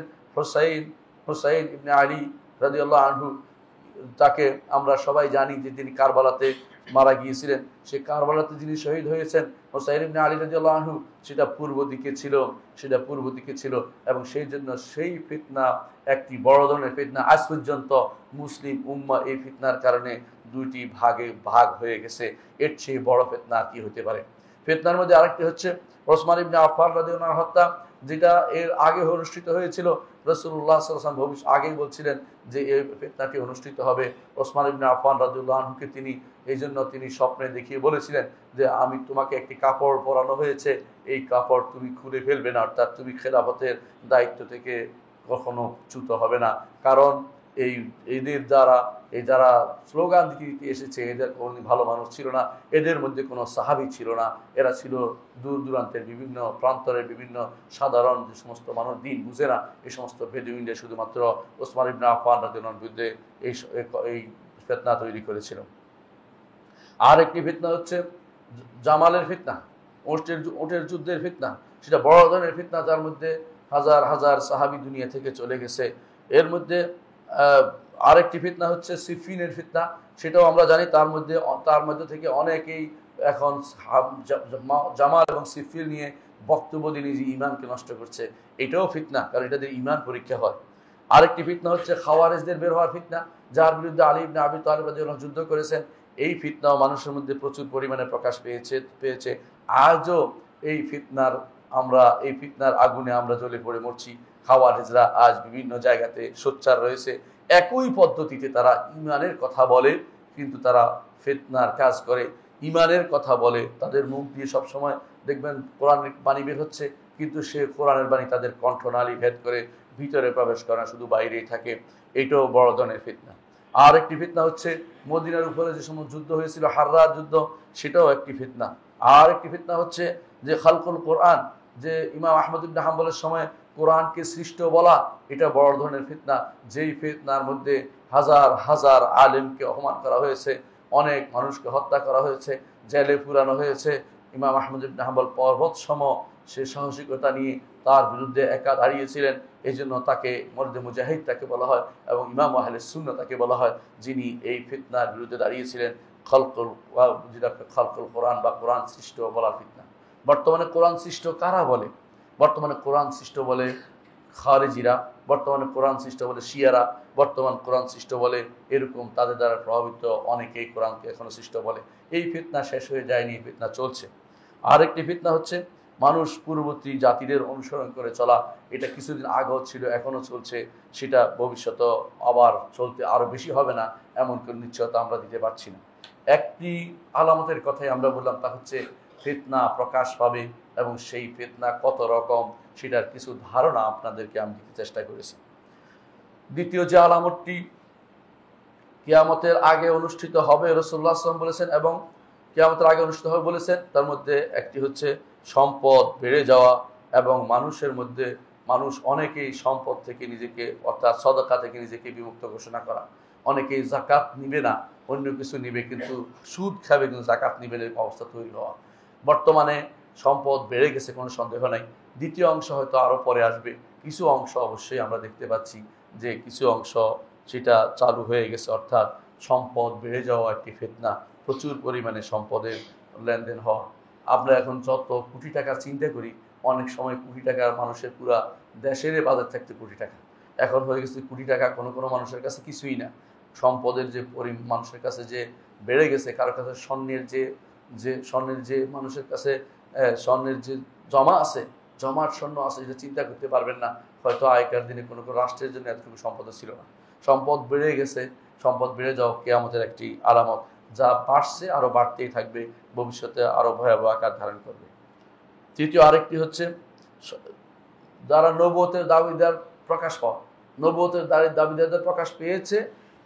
হুসাইন ইবনে আলী রাদিয়াল্লাহু আনহু। তাকে আমরা সবাই জানি যে তিনি কারবালাতে মারা গিয়েছিলেন। সে কারবালাতে যিনি শহীদ হয়েছেন হুসাইন ইবনে আলী রাদিয়াল্লাহু আনহু, সেটা পূর্ব দিকে ছিল এবং সেই জন্য সেই ফিতনা একটি বড় ধরনের ফিতনা। আজ পর্যন্ত মুসলিম উম্মাহ এই ফিতনার কারণে দুইটি ভাগে ভাগ হয়ে গেছে। এর চেয়ে বড় ফিতনা কি হতে পারে? ফিতনার মধ্যে আরেকটি হচ্ছে ওসমান ইবনে আফফান রাদিয়াল্লাহু আনহু হত্যা, যেটা এর আগে অনুষ্ঠিত হয়েছিল। রাসূলুল্লাহ সাল্লাল্লাহু আলাইহি ওয়াসাল্লাম ভবিষ্যৎ আগেই বলছিলেন যে এই ফিতনাটি অনুষ্ঠিত হবে। ওসমান ইবনে আফফান রাদিয়াল্লাহু আনহুকে তিনি স্বপ্নে দেখিয়ে বলেছিলেন যে আমি তোমাকে একটি কাপড় পরানো হয়েছে, এই কাপড় তুমি খুলে ফেলবে না, অর্থাৎ তুমি খেলাফতের দায়িত্ব থেকে কখনো চ্যুত হবে না। কারণ এই এদের দ্বারা এই যারা স্লোগান দিতে দিতে এসেছে এদের কোনো ভালো মানুষ ছিল না, এদের মধ্যে কোনো সাহাবী ছিল না, এরা ছিল দূর দূরান্তের বিভিন্ন প্রান্তরের বিভিন্ন সাধারণ যে সমস্ত মানুষ দিন বুঝে না এই সমস্ত বেদুইনরা শুধুমাত্র ওসমান ইবনে আফফান রাদিয়াল্লাহু আনহুর বিরুদ্ধে এই ফিতনা তৈরি করেছিল। আর একটি ফিতনা হচ্ছে জামালের ফিতনা, উটের যুদ্ধের ফিতনা। সেটা বড় ধরনের ফিতনা, যার মধ্যে হাজার হাজার সাহাবী দুনিয়া থেকে চলে গেছে। এর মধ্যে আরেকটি ফিতনা হচ্ছে সিফিনের ফিতনা, সেটাও আমরা জানি। তার মধ্যে থেকে অনেকেই এখন জামাল এবং সিফিন নিয়ে বক্তব্য দিয়ে নিজে ইমানকে নষ্ট করছে। এটাও ফিতনা, কারণ এটা দিয়ে ইমান পরীক্ষা হয়। আরেকটি ফিতনা হচ্ছে খাওয়ারিজদের বের হওয়ার ফিতনা, যার বিরুদ্ধে আলী ইবনে আবি তালিব রাদিয়াল্লাহু আনহু যুদ্ধ করেছেন। এই ফিতনাও মানুষের মধ্যে প্রচুর পরিমাণে প্রকাশ পেয়েছে। আজও এই ফিতনার আগুনে আমরা জ্বলে পড়ে মরছি। খাওয়ারিজরা আজ বিভিন্ন জায়গাতে সোচ্চার রয়েছে। একই পদ্ধতিতে তারা ইমানের কথা বলে, কিন্তু তারা ফিতনার কাজ করে। ইমানের কথা বলে, তাদের মুখ দিয়ে সবসময় দেখবেন কোরআনের বাণী বের হচ্ছে, কিন্তু সে কোরআনের বাণী তাদের কণ্ঠনালী ভেদ করে ভিতরে প্রবেশ করে না, শুধু বাইরেই থাকে। এটাও বড় ধরনের ফিতনা। আর একটি ফিতনা হচ্ছে মদিনার উপরে যে সময় যুদ্ধ হয়েছিল, হাররার যুদ্ধ, সেটাও একটি ফিতনা। আর একটি ফিতনা হচ্ছে যে খালকুল কোরআন, যে ইমাম আহমদ ইবনে হাম্বলের সময় কোরআনকে সৃষ্ট বলা, এটা বড় ধরনের ফিতনা। যেই ফিতনার মধ্যে হাজার হাজার আলেমকে অপমান করা হয়েছে, অনেক মানুষকে হত্যা করা হয়েছে, জেলে পুরানো হয়েছে। ইমাম আহমদ ইবনে হাম্বল পর্বত সম সে সাহসিকতা নিয়ে তার বিরুদ্ধে একা দাঁড়িয়েছিলেন। এই জন্য তাকে মর্দে মুজাহিদ তাকে বলা হয়, এবং ইমাম আহলে সুন্নাহ তাকে বলা হয়, যিনি এই ফিতনার বিরুদ্ধে দাঁড়িয়েছিলেন। খালকুল কোরআন বা কোরআন সৃষ্ট বলার ফিতনা। বর্তমানে কোরআন সৃষ্ট কারা বলে? বর্তমানে কোরআন সৃষ্ট বলে খারেজিরা, বর্তমানে কোরআন সৃষ্ট বলে শিয়ারা, বর্তমান কোরআন সৃষ্ট বলে এরকম তাদের দ্বারা প্রভাবিত অনেকেই কোরআনকে এখনো সৃষ্ট বলে। এই ফিতনা শেষ হয়ে যায়নি, এই ফিতনা চলছে। আরেকটি ফিতনা হচ্ছে মানুষ পূর্ববর্তী জাতিদের অনুসরণ করে চলা। এটা কিছুদিন আগেও ছিল, এখনো চলছে, সেটা ভবিষ্যতে আবার চলতে আরো বেশি হবে না এমন কোনো নিশ্চয়তা আমরা দিতে পারছি না। একটি আলামতের কথাই আমরা বললাম, তা হচ্ছে ফিতনা প্রকাশ পাবে, এবং সেই ফিতনা কত রকম সেটার কিছু ধারণা আপনাদেরকে আমি দিতে চেষ্টা করেছি। দ্বিতীয় যে আলামতটি কিয়ামতের আগে অনুষ্ঠিত হবে, রাসূলুল্লাহ সাল্লাল্লাহু আলাইহি ওয়াসাল্লাম বলেছেন, এবং কিয়ামতের আগে অনুষ্ঠিত হবে বলেছেন, তার মধ্যে একটি হচ্ছে সম্পদ বেড়ে যাওয়া, এবং মানুষ অনেকেই সম্পদ থেকে নিজেকে, অর্থাৎ সদকা থেকে নিজেকে বিমুক্ত ঘোষণা করা। অনেকেই যাকাত নিবে না, অন্য কিছু নিবে, কিন্তু সুদ খাবে, কিন্তু যাকাত নিবে না, অবস্থা তৈরি হওয়া। বর্তমানে সম্পদ বেড়ে গেছে, কোনো সন্দেহ নাই। দ্বিতীয় অংশ হয়তো আরো পরে আসবে। কিছু অংশ অবশ্যই আমরা দেখতে পাচ্ছি যে কিছু অংশ সেটা চালু হয়ে গেছে, অর্থাৎ সম্পদ বেড়ে যাওয়া একটি ফিতনা, প্রচুর পরিমাণে সম্পদের লেনদেন হওয়া। আমরা এখন যত কোটি টাকা চিন্তা করি, অনেক সময় কোটি টাকার মানুষের পুরা দেশের বাজার থাকতে কোটি টাকা, এখন হয়ে গেছে কোটি টাকা কোনো মানুষের কাছে কিছুই না। সম্পদের যে মানুষের কাছে যে বেড়ে গেছে, কারো কাছে স্বর্ণের যে মানুষের কাছে স্বর্ণের যে জমাট স্বর্ণ আছে, যেটা চিন্তা করতে পারবেন না। হয়তো আগেকার দিনে কোনো রাষ্ট্রের জন্য এতটুকু সম্পদ ছিল না। সম্পদ বেড়ে গেছে। সম্পদ বেড়ে যাওয়া কিয়ামতের একটি আলামত, যা বাড়ছে, আরো বাড়তেই থাকবে, ভবিষ্যতে আরো ভয়াবহ আকার ধারণ করবে। তৃতীয় আরেকটি হচ্ছে যারা নবুয়তের দাবিদার প্রকাশ পাওয়া, নবুয়তের দাবিদারদের প্রকাশ পেয়েছে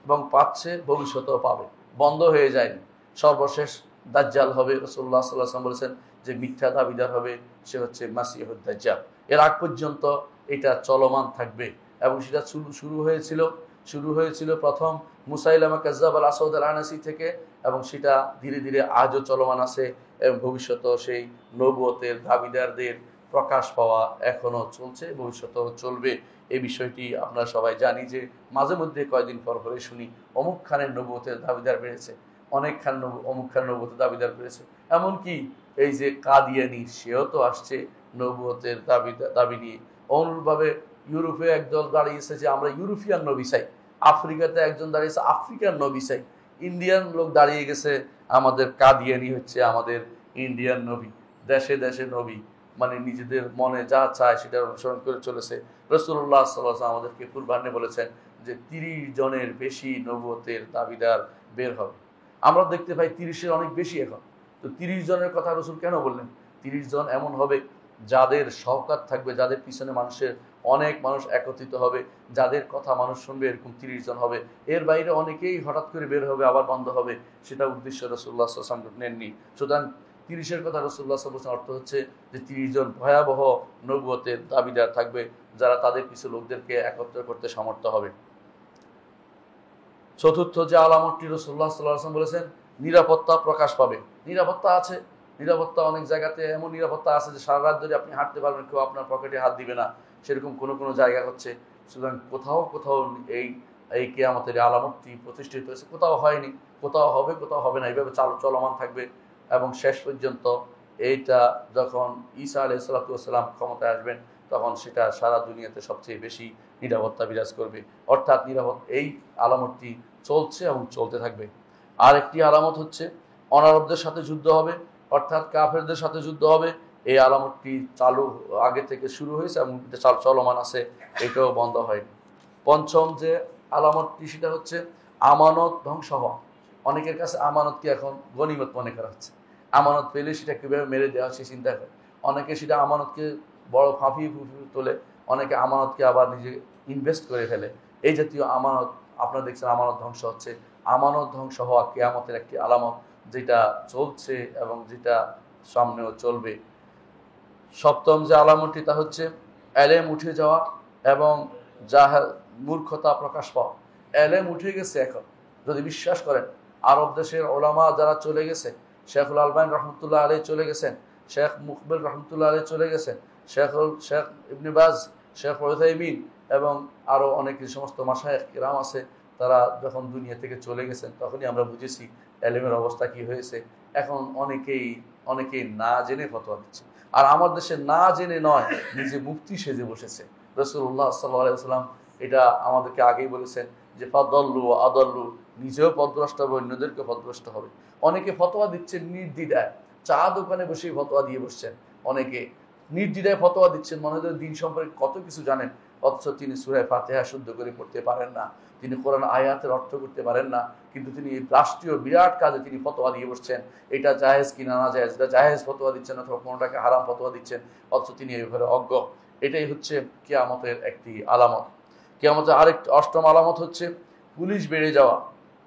এবং পাচ্ছে, ভবিষ্যতেও পাবে, বন্ধ হয়ে যায়নি। সর্বশেষ দাজ্জাল হবে। রাসূলুল্লাহ সাল্লাল্লাহু আলাইহি ওয়াসাল্লাম বলেছেন যে মিথ্যা দাবিদার হবে, সে হচ্ছে মাসিহুদ দাজ্জাল। এর আগ পর্যন্ত এটা চলমান থাকবে, এবং সেটা শুরু হয়েছিল প্রথম মুসাইলামা কাজ্জাব আল আসাদ আল আনাসি থেকে, এবং সেটা ধীরে ধীরে আজও চলমান আছে, এবং ভবিষ্যতেও সেই নবুয়তের দাবিদারদের প্রকাশ পাওয়া এখনো চলছে, ভবিষ্যতেও চলবে। এই বিষয়টি আমরা সবাই জানি যে মাঝে মধ্যে কয়েকদিন পর পরে শুনি অমুক খানের নবুয়তের দাবিদার বেড়েছে, অমুক খান নবুয়তের দাবিদার বেড়েছে। এমনকি এই যে কাদিয়ানি, সেও তো আসছে নবুয়তের দাবি নিয়ে। অনুরূপভাবে ইউরোপে একদল দাঁড়িয়েছে যে আমরা ইউরোপিয়ান নবী চাই, আফ্রিকাতে একজন দাঁড়িয়েছে আফ্রিকান নবী চাই, ইন্ডিয়ান লোক দাঁড়িয়ে গেছে আমাদের কাদিয়ানি হচ্ছে আমাদের ইন্ডিয়ান নবী। দেশে দেশে নবী, মানে নিজেদের মনে যা চায় সেটা অনুসরণ করে চলেছে। রাসূলুল্লাহ সাল্লাল্লাহু আলাইহি ওয়াসাল্লাম আমাদেরকে কুরবানে বলেছেন যে 30 জনের বেশি নবুয়তের দাবিদার বের হবে। আমরা দেখতে পাই 30-এর অনেক বেশি এখন। তো 30 জনের কথা রাসূল কেন বললেন? 30 জন এমন হবে যাদের শওকাত থাকবে, যাদের পিছনে অনেক মানুষ একত্রিত হবে, যাদের কথা মানুষ শুনবে, এরকম 30 জন হবে। এর বাইরে অনেকেই হঠাৎ করে বের হবে, আবার বন্ধ হবে, সেটা উদ্দেশ্য রাসূলুল্লাহ সাল্লাল্লাহু আলাইহি ওয়াসাল্লাম নেননি। সুতরাং 30-এর কথা রাসূলুল্লাহ সাল্লাল্লাহু আলাইহি ওয়াসাল্লাম অর্থ হচ্ছে যে 30 জন ভয়াবহ নবুয়তের দাবিদার থাকবে, যারা তাদের পিছু লোকদেরকে একত্র করতে সমর্থ হবে। চতুর্থ যে আলামতটি রাসূলুল্লাহ সাল্লাল্লাহু আলাইহি ওয়াসাল্লাম বলেছেন, নিরাপত্তা প্রকাশ পাবে। নিরাপত্তা আছে, নিরাপত্তা অনেক জায়গাতে এমন নিরাপত্তা আছে যে সারা রাত ধরে আপনি হাঁটতে পারবেন, কেউ আপনার পকেটে হাত দিবে না, সেরকম কোনো জায়গা হচ্ছে। সুতরাং কোথাও কোথাও এই এই কিয়ামতের আলামতটি প্রতিষ্ঠিত হয়েছে, কোথাও হয়নি, কোথাও হবে, কোথাও হবে না, এইভাবে চলমান থাকবে। এবং শেষ পর্যন্ত এইটা যখন ঈসা আলাইহিস সালাতু ওয়াস সালাম ক্ষমতায় আসবেন, তখন সেটা সারা দুনিয়াতে সবচেয়ে বেশি নিরাপত্তা বিরাজ করবে। অর্থাৎ এই আলামতটি চলছে এবং চলতে থাকবে। আর একটি আলামত হচ্ছে অনারবদের সাথে যুদ্ধ হবে, অর্থাৎ কাফেরদের সাথে যুদ্ধ হবে। এই আলামতটি চালু আগে থেকে শুরু হয়েছে এবং চলমান আছে, এটাও বন্ধ হয়নি। পঞ্চম যে আলামতটি সেটা হচ্ছে আমানত ধ্বংস হওয়া। অনেকের কাছে আমানতকে এখন গনিমত মনে করা হচ্ছে, আমানত পেলে সেটা কীভাবে মেরে দেওয়া হচ্ছে চিন্তা করে। অনেকে সেটা আমানতকে বড় ফাঁপিয়ে তোলে, অনেকে আমানতকে আবার নিজে ইনভেস্ট করে ফেলে। এই জাতীয় আমানত আপনারা দেখছেন আমানত ধ্বংস হচ্ছে। আমানত ধ্বংস হওয়া কিয়ামতের একটি আলামত, যেটা চলছে এবং যেটা সামনেও চলবে। সপ্তম যে আলামতটি তা হচ্ছে এলেম উঠে যাওয়া এবং মূর্খতা প্রকাশ পাওয়া। এলেম উঠে গেছে এখন, যদি বিশ্বাস করেন। আরব দেশের ওলামা যারা চলে গেছে, শেখুল আলবানী রহমতুল্লাহ আলাইহি চলে গেছেন, শেখ মুকবিল রহমতুল্লাহ আলাইহি চলে গেছেন, শেখ ইবনে বাজ, শেখ উসাইমিন এবং আরও অনেক সমস্ত মাশায়েখ কিরাম আছে, তারা যখন দুনিয়া থেকে চলে গেছেন তখনই আমরা বুঝেছি এলেমের অবস্থা কি হয়েছে। এখন অনেকেই না জেনে ফতোয়া দিচ্ছে। আর আমার দেশে না জেনে নয়, নিজে মুফতি সেজে বসেছে। রাসূলুল্লাহ সাল্লাল্লাহু আলাইহি ওয়াসাল্লাম এটা আমাদেরকে আগেই বলেছেন যে ফাদাল্লু আদাল্লু, নিজেও পথভ্রষ্ট হবে, অন্যদেরকে পথভ্রষ্ট হবে। অনেকে ফতোয়া দিচ্ছেন নির্দ্বিধায়, চা দোকানে বসেই ফতোয়া দিয়ে বসছেন। অনেকে নির্দ্বিধায় ফতোয়া দিচ্ছেন, মনে হয় দিন সম্পর্কে কত কিছু জানেন, অথচ তিনি সূরা ফাতিহা শুদ্ধ করে পড়তে পারেন না, তিনি কোরআন আয়াতের অর্থ করতে পারেন না, কিন্তু তিনি এই রাষ্ট্রীয় বিরাট কাজে তিনি ফতোয়া দিয়ে বসছেন। এটা জায়েজ কিনা না জায়েজ, এটা জায়েজ ফতোয়া দিচ্ছেন অথবা কোনোটাকে হারাম ফতোয়া দিচ্ছেন, অথচ তিনি এই ব্যাপারে অজ্ঞ। এটাই হচ্ছে কিয়ামতের একটি আলামত। কিয়ামতের আরেকটি অষ্টম আলামত হচ্ছে পুলিশ বেড়ে যাওয়া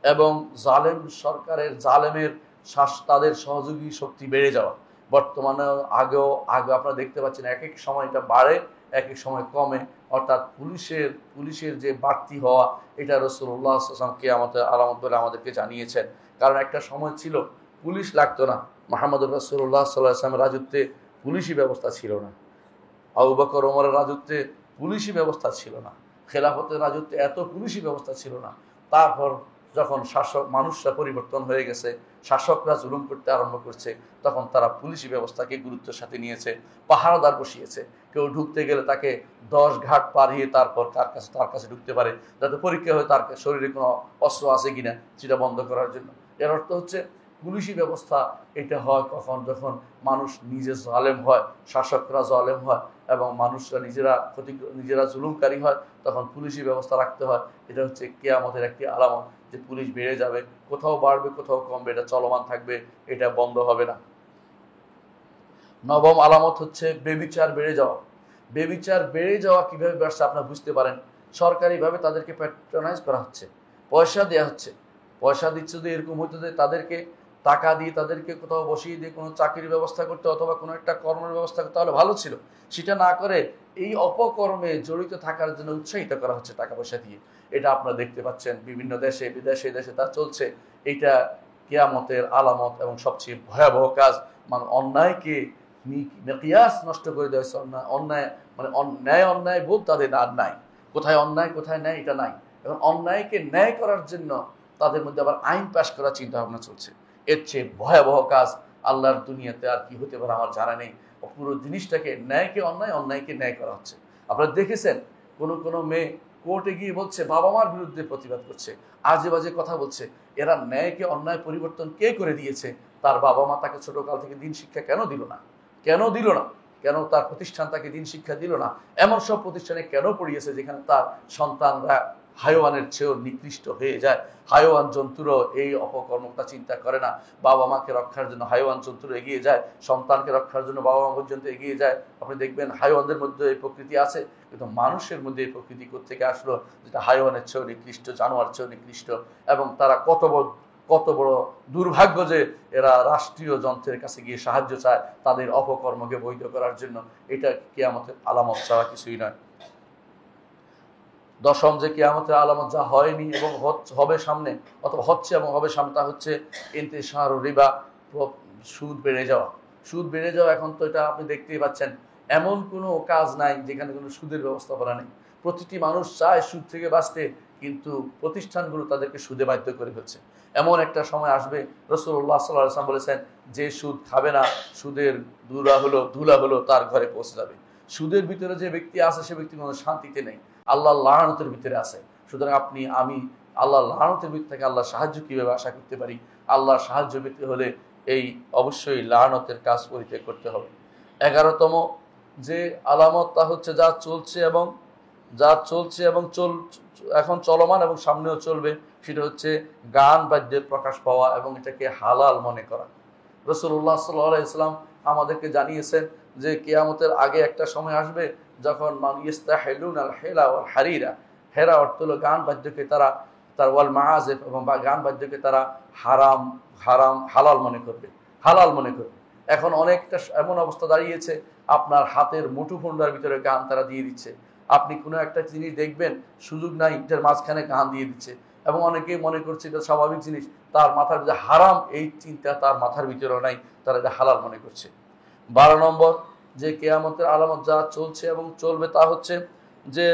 এবং জালেমের তাদের সহযোগী শক্তি বেড়ে যাওয়া। বর্তমানে আগেও আপনারা দেখতে পাচ্ছেন এক এক সময় এটা বাড়ে, এক এক সময় কমে। অর্থাৎ পুলিশের যে বাড়তি হওয়া, এটা রাসূলুল্লাহ সাল্লাল্লাহু আলাইহি ওয়াসাল্লাম কিয়ামতের আলামত বলে আমাদেরকে জানিয়েছেন। কারণ একটা সময় ছিল পুলিশ লাগতো না, মুহাম্মদ রাসূলুল্লাহ সাল্লাল্লাহু আলাইহি ওয়াসাল্লামের রাজত্বে পুলিশি ব্যবস্থা ছিল না, আবু বকর ওমরের রাজত্বে পুলিশি ব্যবস্থা ছিল না, খেলাফতের রাজত্বে এত পুলিশি ব্যবস্থা ছিল না। তারপর যখন মানুষরা পরিবর্তন হয়ে গেছে, শাসকরা জুলুম করতে আরম্ভ করছে, তখন তারা পুলিশি ব্যবস্থাকে গুরুত্বের সাথে নিয়েছে, পাহারাদার বসিয়েছে। কেউ ঢুকতে গেলে তাকে 10 ঘাট পাড়িয়ে তারপর তার কাছে ঢুকতে পারে, যাতে পরীক্ষা হয় তার শরীরে কোনো অস্ত্র আছে কিনা সেটা বন্ধ করার জন্য। এর অর্থ হচ্ছে পুলিশি ব্যবস্থা এটা হয় কখন, যখন মানুষ নিজে জালেম হয়, শাসকরা জালেম হয় এবং মানুষরা নিজেরা জুলুমকারী হয়, তখন পুলিশি ব্যবস্থা রাখতে হয়। এটা হচ্ছে কিয়ামতের একটি আলামত যে পুলিশ বেড়ে যাবে, কোথাও বাড়বে কোথাও কমবে, এটা চলমান থাকবে, এটা বন্ধ হবে না। নবম আলামত হচ্ছে বেবিচার বেড়ে যাওয়া। বেবিচার বেড়ে যাওয়া কিভাবে বাড়ছে আপনারা বুঝতে পারেন। সরকারিভাবে তাদেরকে প্যাট্রোনাইজ করা হচ্ছে, পয়সা দেওয়া হচ্ছে। পয়সা দিচ্ছে যদি এরকম হইতে যে তাদেরকে টাকা দিয়ে তাদেরকে কোথাও বসিয়ে দিয়ে কোনো চাকরির ব্যবস্থা করতে অথবা কোনো একটা কর্মের ব্যবস্থা করতে, তাহলে ভালো ছিল। সেটা না করে এই অপকর্মে জড়িত থাকার জন্য উৎসাহিত করা হচ্ছে টাকা পয়সা দিয়ে। এটা আপনারা দেখতে পাচ্ছেন বিভিন্ন দেশে বিদেশে তা চলছে। এটা কিয়ামতের আলামত এবং সবচেয়ে ভয়াবহ কাজ। মানে অন্যায়কে মিকিয়াস নষ্ট করে দেওয়া হয়েছে। অন্যায় বোধ তাদের আর নাই, কোথায় অন্যায় কোথায় ন্যায় এটা নাই। এবং অন্যায়কে ন্যায় করার জন্য তাদের মধ্যে আবার আইন পাশ করার চিন্তা ভাবনা চলছে। এর চেয়ে ভয়াবহ কাজ আল্লাহর দুনিয়াতে আর কি হতে পারে আমার জানা নেই। পুরো জিনিসটাকে ন্যায়কে অন্যায়, অন্যায়কে ন্যায় করা হচ্ছে। আপনারা দেখেছেন কোনো মেয়ে কোর্টে গিয়ে বলছে, বাবা মার বিরুদ্ধে প্রতিবাদ করছে, আজে বাজে কথা বলছে। এরা ন্যায়কে অন্যায় পরিবর্তন কে করে দিয়েছে? তার বাবা মা তাকে ছোটকাল থেকে দিন শিক্ষা কেন দিল না? কেন তার প্রতিষ্ঠান তাকে দিন শিক্ষা দিল না? এমন সব প্রতিষ্ঠানে কেন পড়িয়েছে যেখানে তার সন্তানরা হাইওয়ানের চেয়েও নিকৃষ্ট হয়ে যায়। হাইওয়ান জন্তুরও এই অপকর্মটা চিন্তা করে না। বাবা মাকে রক্ষার জন্য হাইওয়ান জন্তুরও এগিয়ে যায়, সন্তানকে রক্ষার জন্য বাবা মা পর্যন্ত এগিয়ে যায়। আপনি দেখবেন হাইওয়ানদের মধ্যে এই প্রকৃতি আছে, কিন্তু মানুষের মধ্যে এই প্রকৃতি কোত্থেকে আসলো, যেটা হাইওয়ানের চেয়েও নিকৃষ্ট, জানোয়ার চেয়েও নিকৃষ্ট। এবং তারা কত বড় দুর্ভাগ্য যে এরা রাষ্ট্রীয় যন্ত্রের কাছে গিয়ে সাহায্য চায় তাদের অপকর্মকে বৈধ করার জন্য। এটা কিয়ামতের আলামত ছাড়া কিছুই নয়। দশম যে কিয়ামতের আলামত, যা হয়নি এবং হবে সামনে, অথবা হচ্ছে এবং হবে সামনে, তা হচ্ছে ইন্তিশারুর রিবা, সুদ বেড়ে যাওয়া। সুদ বেড়ে যাওয়া, এখন তো এটা আপনি দেখতেই পাচ্ছেন, এমন কোনো কাজ নাই যেখানে কোনো সুদের ব্যবস্থাপনা নেই। প্রতিটি মানুষ চায় সুদ থেকে বাঁচতে, কিন্তু প্রতিষ্ঠানগুলো তাদেরকে সুদে বাধ্য করে ফেলছে। এমন একটা সময় আসবে, রাসূলুল্লাহ সাল্লাল্লাহু আলাইহি ওয়াসাল্লাম বলেছেন, যে সুদ খাবে না, সুদের ধুলা হলো তার ঘরে পৌঁছে যাবে। সুদের ভিতরে যে ব্যক্তি আছে, সে ব্যক্তি কোনো শান্তিতে নেই, আল্লাহর লাআনতের ভিতরে আছে। সুতরাং আমি আল্লাহর লাআনতের ভিতর থেকে আল্লাহর সাহায্য কিভাবে আশা করতে পারি? আল্লাহর সাহায্য পেতে হলে এই অবশ্যই লাআনতের কাজ পরিত্যাগ করতে হবে। 11তম যে আলামত, তা হচ্ছে যা চলছে এবং এখন চলমান এবং সামনেও চলবে, সেটা হচ্ছে গান বাদ্যের প্রকাশ পাওয়া এবং এটাকে হালাল মনে করা। রাসূলুল্লাহ সাল্লাল্লাহু আলাইহি ওয়াসাল্লাম আমাদেরকে জানিয়েছেন যে কিয়ামতের আগে একটা সময় আসবে যখন ইস্তাহিলুনাল হিলা ওয়াল হারিরা, হেরা অর্থ হলো গান বাদ্যকে তার ওয়াল মাআজিফ, এবং গান বাদ্যকে তারা হালাল মনে করবে। এখন অনেকটা এমন অবস্থা দাঁড়িয়েছে, আপনার হাতের মুঠোফোনটার ভিতরে গান তারা দিয়ে দিচ্ছে। আপনি কোনো একটা জিনিস দেখবেন, সুযোগ নাই, এটার মাঝখানে গান দিয়ে দিচ্ছে, এবং অনেকেই মনে করছে এটা স্বাভাবিক জিনিস। তার মাথার যে হারাম, এই চিন্তা তার মাথার ভিতরেও নাই, তারা এটা হালাল মনে করছে। 12 নম্বর যে কিয়ামতের আলামত, যা চলছে এবং চলবে, তা হচ্ছে যে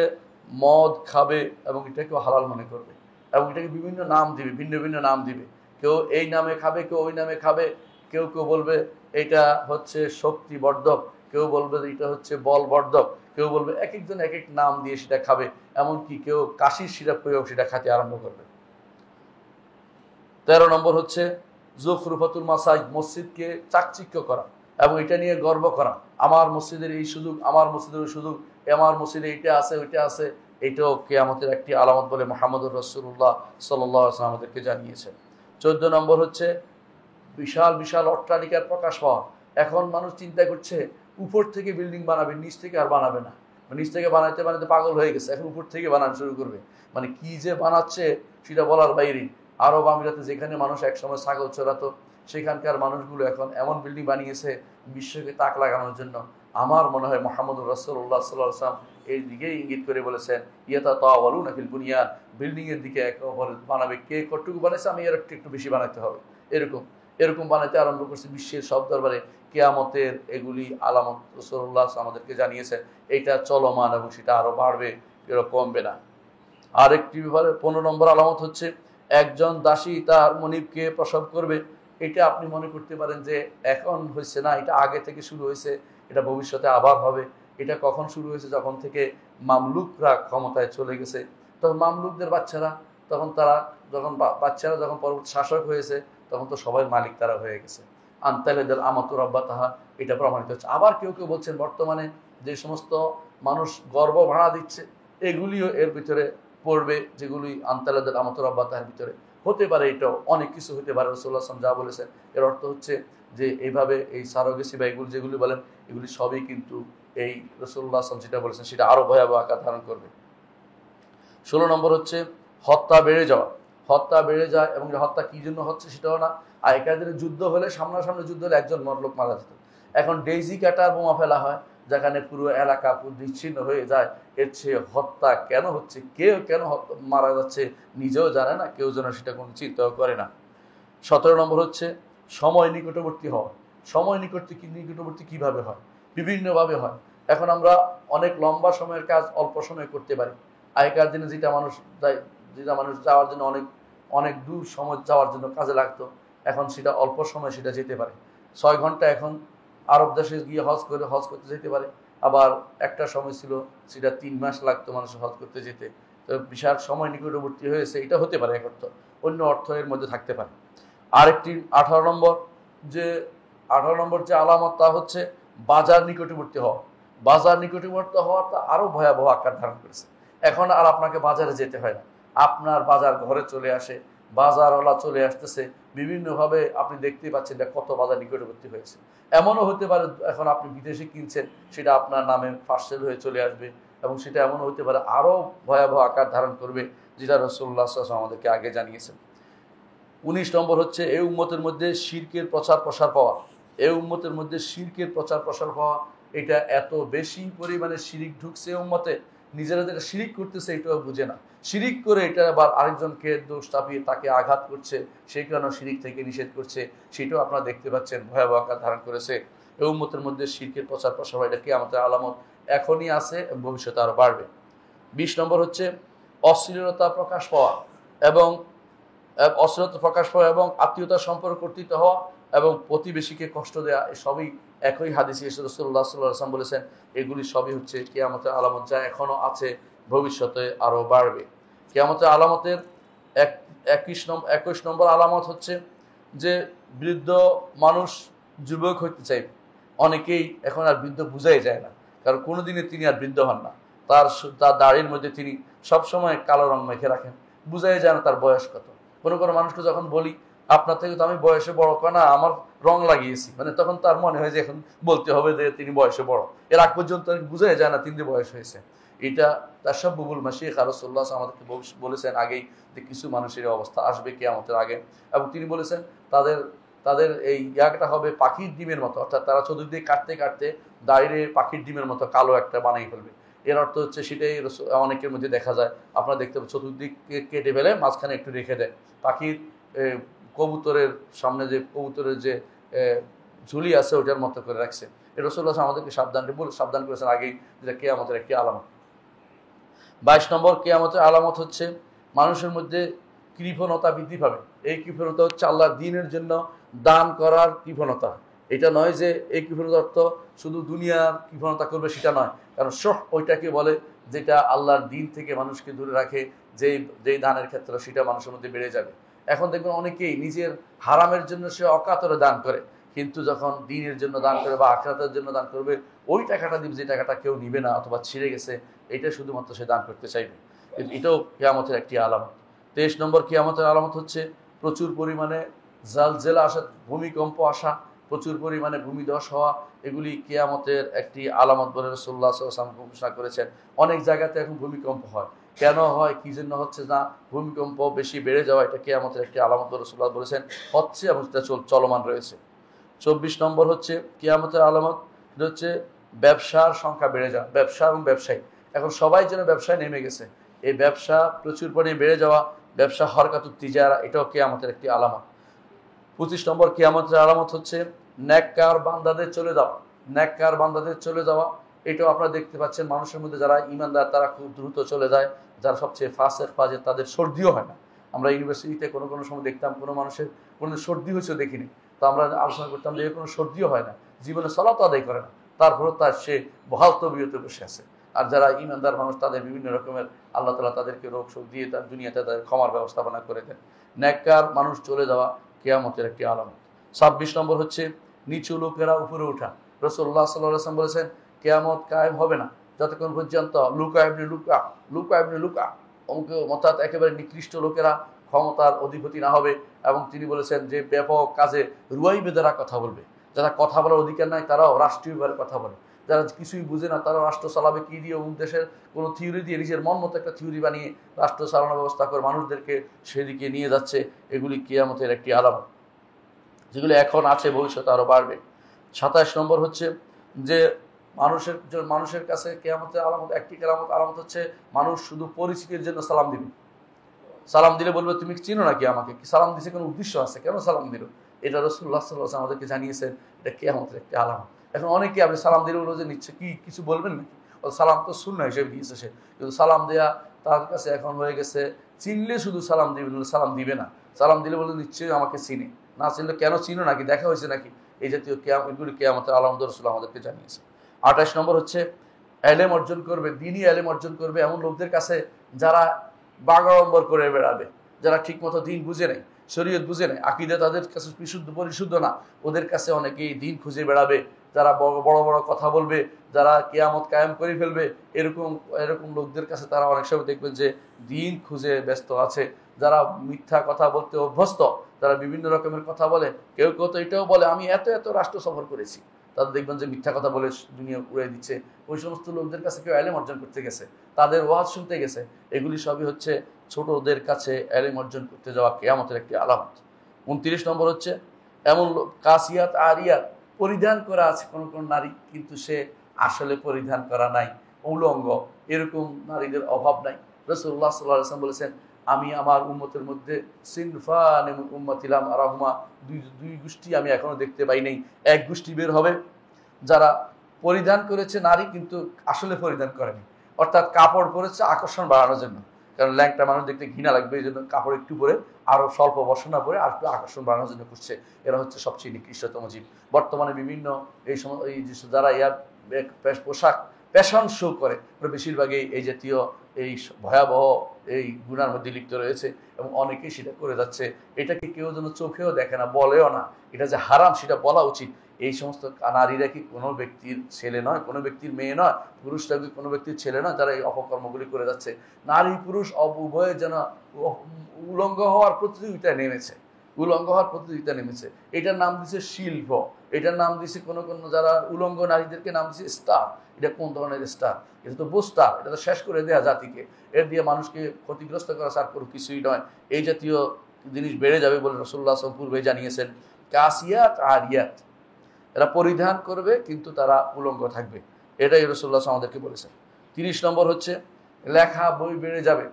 মদ খাবে এবং এটাকেও হালাল মনে করবে, এবং এটাকে বিভিন্ন নাম দিবে, ভিন্ন ভিন্ন নাম দিবে। কেউ এই নামে খাবে, কেউ ওই নামে খাবে। কেউ বলবে এটা হচ্ছে শক্তিবর্ধক, কেউ বলবে এটা হচ্ছে বলবর্ধক, কেউ বলবে, এক একজন এক এক নাম দিয়ে সেটা খাবে। এমনকি কেউ কাশির সিরাপ করেও সেটা খেতে আরম্ভ করবে। 13 নম্বর হচ্ছে যুখরুফাতুল মাসাজিদ, মসজিদকে চাকচিক্য করা এবং এটা নিয়ে গর্ব করা। আমার মসজিদের এই সুযোগ, আমার মসজিদের ওই সুযোগ, আমার মসজিদে এইটা আছে, ওইটা আছে। এটাও কিয়ামতের একটি আলামত বলে মুহাম্মদুর রাসূলুল্লাহ সাল্লাল্লাহু আলাইহি ওয়াসাল্লাম আমাদেরকে জানিয়েছেন। 14 নম্বর হচ্ছে বিশাল বিশাল অট্টালিকার প্রকাশ পাওয়া। এখন মানুষ চিন্তা করছে উপর থেকে বিল্ডিং বানাবে, নিচ থেকে আর বানাবে না। নিচ থেকে বানাইতে বানাইতে পাগল হয়ে গেছে, এখন উপর থেকে বানানো শুরু করবে। মানে কি যে বানাচ্ছে সেটা বলার বাইরে। আরব আমিরাতে যেখানে মানুষ একসময় ছাগল চড়াতো, সেখানকার মানুষগুলো এখন এমন বিল্ডিং বানিয়েছে বিশ্বকে তাক লাগানোর জন্য। আমার মনে হয় মুহাম্মদুর রাসূলুল্লাহ সাল্লাল্লাহু আলাইহি ওয়াসাল্লাম এই দিকেই ইঙ্গিত করে বলেছেন, ইয়াতাতাওয়ালুনা ফিল বুনিয়ান, বিল্ডিং এর দিকে একে অপর বানাবে, কে কতটুকু বানাইছে, আমি এর একটু বেশি বানাইতে হবে, এরকম বানাইতে আরম্ভ করছে। বিশ্বের সব দরবারে কিয়ামতের এগুলি আলামত রাসূলুল্লাহ আমাদেরকে জানিয়েছেন। এটা চলমান এবং সেটা আরো বাড়বে, এর কমবে না। আরেকটি ব্যাপারে 15 নম্বর আলামত হচ্ছে একজন দাসী তার মনিবকে প্রসব করবে। এটা আপনি মনে করতে পারেন যে এখন হয়েছে না, এটা আগে থেকে শুরু হয়েছে, এটা ভবিষ্যতে আবার হবে। এটা কখন শুরু হয়েছে? যখন থেকে মামলুকরা ক্ষমতায় চলে গেছে, তখন মামলুকদের বাচ্চারা, বাচ্চারা যখন পরবর্তী শাসক হয়েছে, তখন তো সবাই মালিক তারা হয়ে গেছে। আনতালেদাল আমাতু রাব্বাতাহা, এটা প্রমাণিত হচ্ছে। আবার কেউ বলছেন বর্তমানে যে সমস্ত মানুষ গর্ভ ভাড়া দিচ্ছে, এগুলিও এর ভিতরে পড়বে, যেগুলি আনতালেদাল আমাতু রাব্বাতাহার ভিতরে হতে পারে। এটাও অনেক কিছু হতে পারে। রাসূলুল্লাহ সাল্লাল্লাহু আলাইহি ওয়াসাল্লাম যা বলেছেন, এর অর্থ হচ্ছে যে এইভাবে এই সারোগেসি বা এগুলি যেগুলি বলেন, এগুলি সবই কিন্তু এই রাসূলুল্লাহ সাল্লাল্লাহু আলাইহি ওয়াসাল্লাম যেটা বলেছেন সেটা আরো ভয়াবহ আকার ধারণ করবে। 16 নম্বর হচ্ছে হত্যা বেড়ে যায়, এবং হত্যা কি জন্য হচ্ছে সেটাও না। আগেকার দিনে যুদ্ধ হলে, সামনাসামনি যুদ্ধ হলে একজন লোক মারা যেত। এখন ডেইজি কাটার বোমা ফেলা হয়, যেখানে পুরো এলাকা বিচ্ছিন্ন হয়ে যায়। এর চেয়ে হত্যা কেন হচ্ছে, কেন মারা যাচ্ছে নিজেও জানে না, কেউ যেন সেটা কোনো চিন্তাও করে না। 17 নম্বর হচ্ছে সময় নিকটবর্তী হওয়া। সময় নিকটবর্তী কিভাবে হয়? বিভিন্নভাবে হয়। এখন আমরা অনেক লম্বা সময়ের কাজ অল্প সময়ে করতে পারি। আগেকার দিনে যেটা মানুষ যাওয়ার জন্য অনেক দূর সময় যাওয়ার জন্য কাজে লাগতো, এখন সেটা অল্প সময় সেটা যেতে পারে। 6 ঘন্টা এখন আরব দেশে গিয়ে হজ করতে যেতে পারে। আবার একটা সময় ছিল সেটা 3 মাস লাগতো মানুষের হজ করতে যেতে। তো বিশাল সময় নিকটবর্তী হয়েছে, এটা হতে পারে এক অর্থ, অন্য অর্থ এর মধ্যে থাকতে পারে। আরেকটি 18 নম্বর যে আলামত, তা হচ্ছে বাজার নিকটবর্তী হওয়া। বাজার নিকটবর্তী হওয়াটা আরো ভয়াবহ আকার ধারণ করেছে। এখন আর আপনাকে বাজারে যেতে হয় না, আপনার বাজার ঘরে চলে আসে, বাজারওয়ালা চলে আসতেছে বিভিন্নভাবে। আপনি দেখতেই পাচ্ছেন যে কত বাজার নিকটবর্তী হয়েছে। এমনও হতে পারে এখন আপনি বিদেশে কিনছেন, সেটা আপনার নামে পার্সেল হয়ে চলে আসবে, এবং সেটা এমনও হতে পারে আরও ভয়াবহ আকার ধারণ করবে, যেটা রাসূলুল্লাহ সাল্লাল্লাহু আলাইহি ওয়াসাল্লাম আমাদেরকে আগে জানিয়েছেন। 19 নম্বর হচ্ছে এই উম্মতের মধ্যে শিরকের প্রচার প্রসার পাওয়া। এই উম্মতের মধ্যে শিরকের প্রচার প্রসার পাওয়া, এটা এত বেশি পরিমাণে শিরিক ঢুকছে উম্মতে, নিজেরা যেটা শিরিক করতেছে এটাও বুঝে না, শিরিক করে এটা আবার আরেকজনকে দোষ চাপিয়ে তাকে আঘাত করছে, সেই কারণে শিরিক থেকে নিষেধ করছে, সেটাও আপনারা দেখতে পাচ্ছেন ভয়াবহ আকার ধারণ করেছে। এই উম্মতের মধ্যে শিরকের প্রচার প্রসার, এটা কিয়ামতের আলামত এখনই আছে, ভবিষ্যতে আরো বাড়বে। 20 নম্বর হচ্ছে অশ্লীলতা প্রকাশ পাওয়া এবং অশ্লীলতা প্রকাশ পাওয়া এবং আত্মীয়তার সম্পর্ক কর্তৃত্ব হওয়া এবং প্রতিবেশীকে কষ্ট দেওয়া, সবই একই হাদিসে রাসূলুল্লাহ সাল্লাল্লাহু আলাইহি ওয়াসাল্লাম বলেছেন এগুলি সবই হচ্ছে কিয়ামতের আলামত, যা এখনো আছে, ভবিষ্যতে আরো বাড়বে। কিয়ামতের আলামতের 21 নম্বর আলামত হচ্ছে যে বৃদ্ধ মানুষ যুবক হইতে চাইবে। অনেকেই এখন আর বৃদ্ধ বুঝাই যায় না, কারণ কোনোদিনে তিনি আর বৃদ্ধ হন না। তার দাড়ির মধ্যে তিনি সবসময় কালো রং মেখে রাখেন, বুঝাই যায় না তার বয়স কত। কোনো মানুষকে যখন বলি আপনার থেকে তো আমি বয়সে বড়, না আমার রং লাগিয়েছি, মানে তখন তার মনে হয় যে এখন বলতে হবে যে তিনি বয়সে বড়। এর আগ পর্যন্ত বুঝাই যায় না তিনি বয়স হয়েছে। এটা তার সব বুবুল মাসিক রাসূলুল্লাহ আমাদেরকে বলেছেন আগেই যে কিছু মানুষের অবস্থা আসবে কিয়ামতের আগে, এবং তিনি বলেছেন তাদের এই ইয়াটা হবে পাখির ডিমের মতো, অর্থাৎ তারা চতুর্দিকে কাটতে কাটতে দাঁড়িয়ে পাখির ডিমের মতো কালো একটা বানিয়ে ফেলবে। এর অর্থ হচ্ছে সেটাই অনেকের মধ্যে দেখা যায়, আপনারা দেখতে পাবেন চতুর্দিকে কেটে ফেলে মাঝখানে একটু রেখে দেয়। পাখির কবুতরের সামনে যে কবুতরের যে ঝুলি আছে ওটার মতো করে রাখছে। এটা রাসূলুল্লাহ আমাদেরকে সাবধান করেছেন আগেই, যেটা কিয়ামতের একটি আলামত। 22 নম্বর কিয়ামতের আলামত হচ্ছে মানুষের মধ্যে কৃপণতা বৃদ্ধি পাবে। এই কৃপণতা হচ্ছে আল্লাহর দ্বীনের জন্য দান করার কৃপণতা। এটা নয় যে এই কৃপণতার অর্থ শুধু দুনিয়ার কৃপণতা করবে, সেটা নয়, কারণ ওইটাকে বলে যেটা আল্লাহর দ্বীন থেকে মানুষকে দূরে রাখে, যেই দানের ক্ষেত্রে সেটা মানুষের মধ্যে বেড়ে যাবে। এখন দেখবেন অনেকেই নিজের হারামের জন্য সে অকাতরে দান করে, কিন্তু যখন দ্বীনের জন্য দান করে বা আখিরাতের জন্য দান করবে, ওই টাকাটা দিবে যে টাকাটা কেউ নিবে না অথবা ছিঁড়ে গেছে, এটা শুধুমাত্র সে দান করতে চাইবে। কিন্তু এটাও কিয়ামতের একটি আলামত। 23 নম্বর কিয়ামতের আলামত হচ্ছে প্রচুর পরিমাণে জালজালা আসা, ভূমিকম্প আসা, প্রচুর পরিমাণে ভূমিধস হওয়া, এগুলি কিয়ামতের একটি আলামত বলে রাসূলুল্লাহ সাল্লাল্লাহু আলাইহি ওয়াসাল্লাম ঘোষণা করেছেন। অনেক জায়গাতে এখন ভূমিকম্প হয়, কেন হয় কি জন্য হচ্ছে না, ভূমিকম্প বেশি বেড়ে যাওয়া, এটা কিয়ামতের একটি আলামত বলে রাসূলুল্লাহ বলেছেন, হচ্ছে এবং সেটা চলমান রয়েছে। 24 নম্বর হচ্ছে কিয়ামতের আলামত, এটা হচ্ছে ব্যবসার সংখ্যা বেড়ে যাওয়া, ব্যবসা এবং ব্যবসায়ী, এখন সবাই যেন ব্যবসায় নেমে গেছে, এই ব্যবসা প্রচুর পরিমাণে বেড়ে যাওয়া, ব্যবসা হরকাতুত তিজারা, এটাও কিয়ামতের একটি আলামত। 25 নম্বর কিয়ামতের আলামত হচ্ছে নেককার বান্দাদের চলে যাওয়া, নেককার বান্দাদের চলে যাওয়া, এটাও আপনারা দেখতে পাচ্ছেন মানুষের মধ্যে যারা ঈমানদার তারা খুব দ্রুত চলে যায়, যারা সবচেয়ে ফাসেক ফাজের তাদের সর্দিও হয় না। আমরা ইউনিভার্সিটিতে কোনো সময় দেখতাম কোনো মানুষের কোনো সর্দি হয়েছেও দেখিনি, তো আমরা আলোচনা করতাম যে কোনো সর্দিও হয় না, জীবনে সালাত আদায় করে না, তারপরেও সে বহাল তবিয়তে বসে আছে। আর যারা ঈমানদার মানুষ তাদের বিভিন্ন রকমের আল্লাহ তাআলা তাদেরকে রোগ শোক দিয়ে তার দুনিয়াতে তাদের ক্ষমার ব্যবস্থাপনা করে দেন। নেককার মানুষ চলে যাওয়া কিয়ামতের একটি আলামত। 26 নম্বর হচ্ছে নিচু লোকেরা উপরে ওঠা। রাসূলুল্লাহ সাল্লাল্লাহু আলাইহি ওয়াসাল্লাম বলেছেন কিয়ামত কায়েম হবে না যতক্ষণ পর্যন্ত লুকা ইবনে লুকা অর্থাৎ একেবারে নিকৃষ্ট লোকেরা ক্ষমতার অধিপতি না হবে, এবং তিনি বলেছেন যে ব্যাপক কাজে রুয়াইবেদারা কথা বলবে, যারা কথা বলার অধিকার নাই তারাও রাষ্ট্রীয়ভাবে কথা বলে, যারা কিছুই বুঝে না তারা রাষ্ট্র চালাবে কি দিয়ে, অমুক দেশের কোনো থিওরি দিয়ে নিজের মন মতো একটা থিওরি বানিয়ে রাষ্ট্র চালানোর ব্যবস্থা করে মানুষদেরকে সেদিকে নিয়ে যাচ্ছে, এগুলি কিয়ামতের একটি আলামত, যেগুলি এখন আছে, ভবিষ্যতে আরও বাড়বে। 27 নম্বর হচ্ছে যে মানুষের কাছে কিয়ামতের আলামত একটি আলামত হচ্ছে মানুষ শুধু পরিচিতির জন্য সালাম দিবে, সালাম দিলে বলবে তুমি চিনো নাকি আমাকে, সালাম দিছে কোনো উদ্দেশ্য আছে, কেন সালাম দিল, এটা রাসূলুল্লাহ সাল্লাল্লাহু আলাইহি ওয়াসাল্লাম আমাদেরকে জানিয়েছেন, এটা কিয়ামতের একটি আলামত। এখন অনেকে আপনি সালাম দিলে বলবো যে নিচ্ছে কি কিছু বলবেন নাকি, সালাম তো সুন্নাহ হিসেবে দিয়েছে সে, কিন্তু সালাম দেয়া তার কাছে এখন হয়ে গেছে চিনলে শুধু সালাম দিবে, সালাম দিবে না, সালাম দিলে বলবে নিশ্চয়ই আমাকে চিনে, না চিনলে কেন চিনো নাকি, দেখা হয়েছে নাকি, এই জাতীয় এগুলি কিয়ামতের আলামত রাসূলুল্লাহ আমাদেরকে জানিয়েছে। 28 নম্বর হচ্ছে এলেম অর্জন করবে, দ্বীনি এলেম অর্জন করবে এমন লোকদের কাছে যারা বাগাড়ম্বর করে বেড়াবে, যারা ঠিকমতো দ্বীন বুঝে নেয়, শরীয়ত বুঝে নেয়, আকীদা তাদের কাছে পরিশুদ্ধ না, ওদের কাছে অনেকেই দ্বীন খুঁজে বেড়াবে যারা বড় বড় কথা বলবে, যারা কিয়ামত কায়েম করে ফেলবে, এরকম এরকম লোকদের কাছে তারা অনেক সময় দেখবেন যে দিন খুঁজে ব্যস্ত আছে। যারা মিথ্যা কথা বলতে অভ্যস্ত, যারা বিভিন্ন রকমের কথা বলে, কেউ কেউ তো এটাও বলে আমি এত এত রাষ্ট্র সফর করেছি, তাদের দেখবেন যে মিথ্যা কথা বলে দুনিয়া উড়িয়ে দিচ্ছে। ওই সমস্ত লোকদের কাছে কেউ এলেম অর্জন করতে গেছে, তাদের ওয়াজ শুনতে গেছে, এগুলি সবই হচ্ছে ছোটদের কাছে এলেম অর্জন করতে যাওয়া কিয়ামতের একটি আলামত। 29 নম্বর হচ্ছে এমন কাসিয়াত আরিয়াত, পরিধান করা আছে কোন কোন নারী, কিন্তু সে আসলে পরিধান করা নাই, উলঙ্গ, এরকম নারীদের অভাব নাই। রাসূলুল্লাহ সাল্লাল্লাহু আলাইহি ওয়াসাল্লাম বলেছেন আমি আমার উম্মতের মধ্যে সিনফান উম্মতিলাম আরাহুমা, দুই গোষ্ঠী আমি এখনো দেখতে পাই নাই। এক গোষ্ঠী বের হবে যারা পরিধান করেছে নারী কিন্তু আসলে পরিধান করেনি, অর্থাৎ কাপড় পরেছে আকর্ষণ বাড়ানোর জন্য, কারণ ল্যাংটা মানুষ দেখতে ঘৃণা লাগবে, এই জন্য কাপড় একটু পরে আরো স্বল্প বসনা পরে আর একটু আকর্ষণ বাড়ানোর জন্য করছে। এরা হচ্ছে সবচেয়ে নিকৃষ্টতম জীব। বর্তমানে বিভিন্ন এই সময় এই যারা ইয়ার পোশাক ফ্যাশন শো করে, বেশিরভাগই এই জাতীয় এই ভয়াবহ এই গুনার মধ্যে লিপ্ত রয়েছে এবং অনেকেই সেটা করে যাচ্ছে। এটাকে কেউ যেন চোখেও দেখে না, বলেও না, এটা যে হারাম সেটা বলা উচিত। এই সমস্ত নারীরা কি কোনো ব্যক্তির ছেলে নয়, কোনো ব্যক্তির মেয়ে নয়, পুরুষরা কি কোনো ব্যক্তির ছেলে নয় যারা এই অপকর্মগুলি করে যাচ্ছে? নারী পুরুষ উভয়ে যেন উলঙ্গ হওয়ার প্রতিযোগিতায় নেমেছে, উলঙ্গ হওয়ার প্রতিযোগিতা নেমেছে। এটার নাম দিচ্ছে শিল্প, এটার নাম দিচ্ছে কোনো কোনো যারা উলঙ্গ নারীদেরকে নাম দিচ্ছে স্টার। এটা কোন ধরনের স্টার? এটা তো বোস্টার, এটা তো শেষ করে দেয়া জাতিকে, এর দিয়ে মানুষকে ক্ষতিগ্রস্ত করা ছাড়া কোনো কিছুই নয়। এই জাতীয় জিনিস বেড়ে যাবে বলে রাসূলুল্লাহ সাল্লাল্লাহু আলাইহি ওয়াসাল্লাম পূর্বে জানিয়েছেন। কাসিয়াত আরিয়াত, এরা পরিধান করবে কিন্তু তারা উলঙ্গ থাকবে, এটাই রাসূলুল্লাহ আমাদেরকে বলেছেন। 30 নম্বর হচ্ছে লেখা বই বেড়ে যাবে।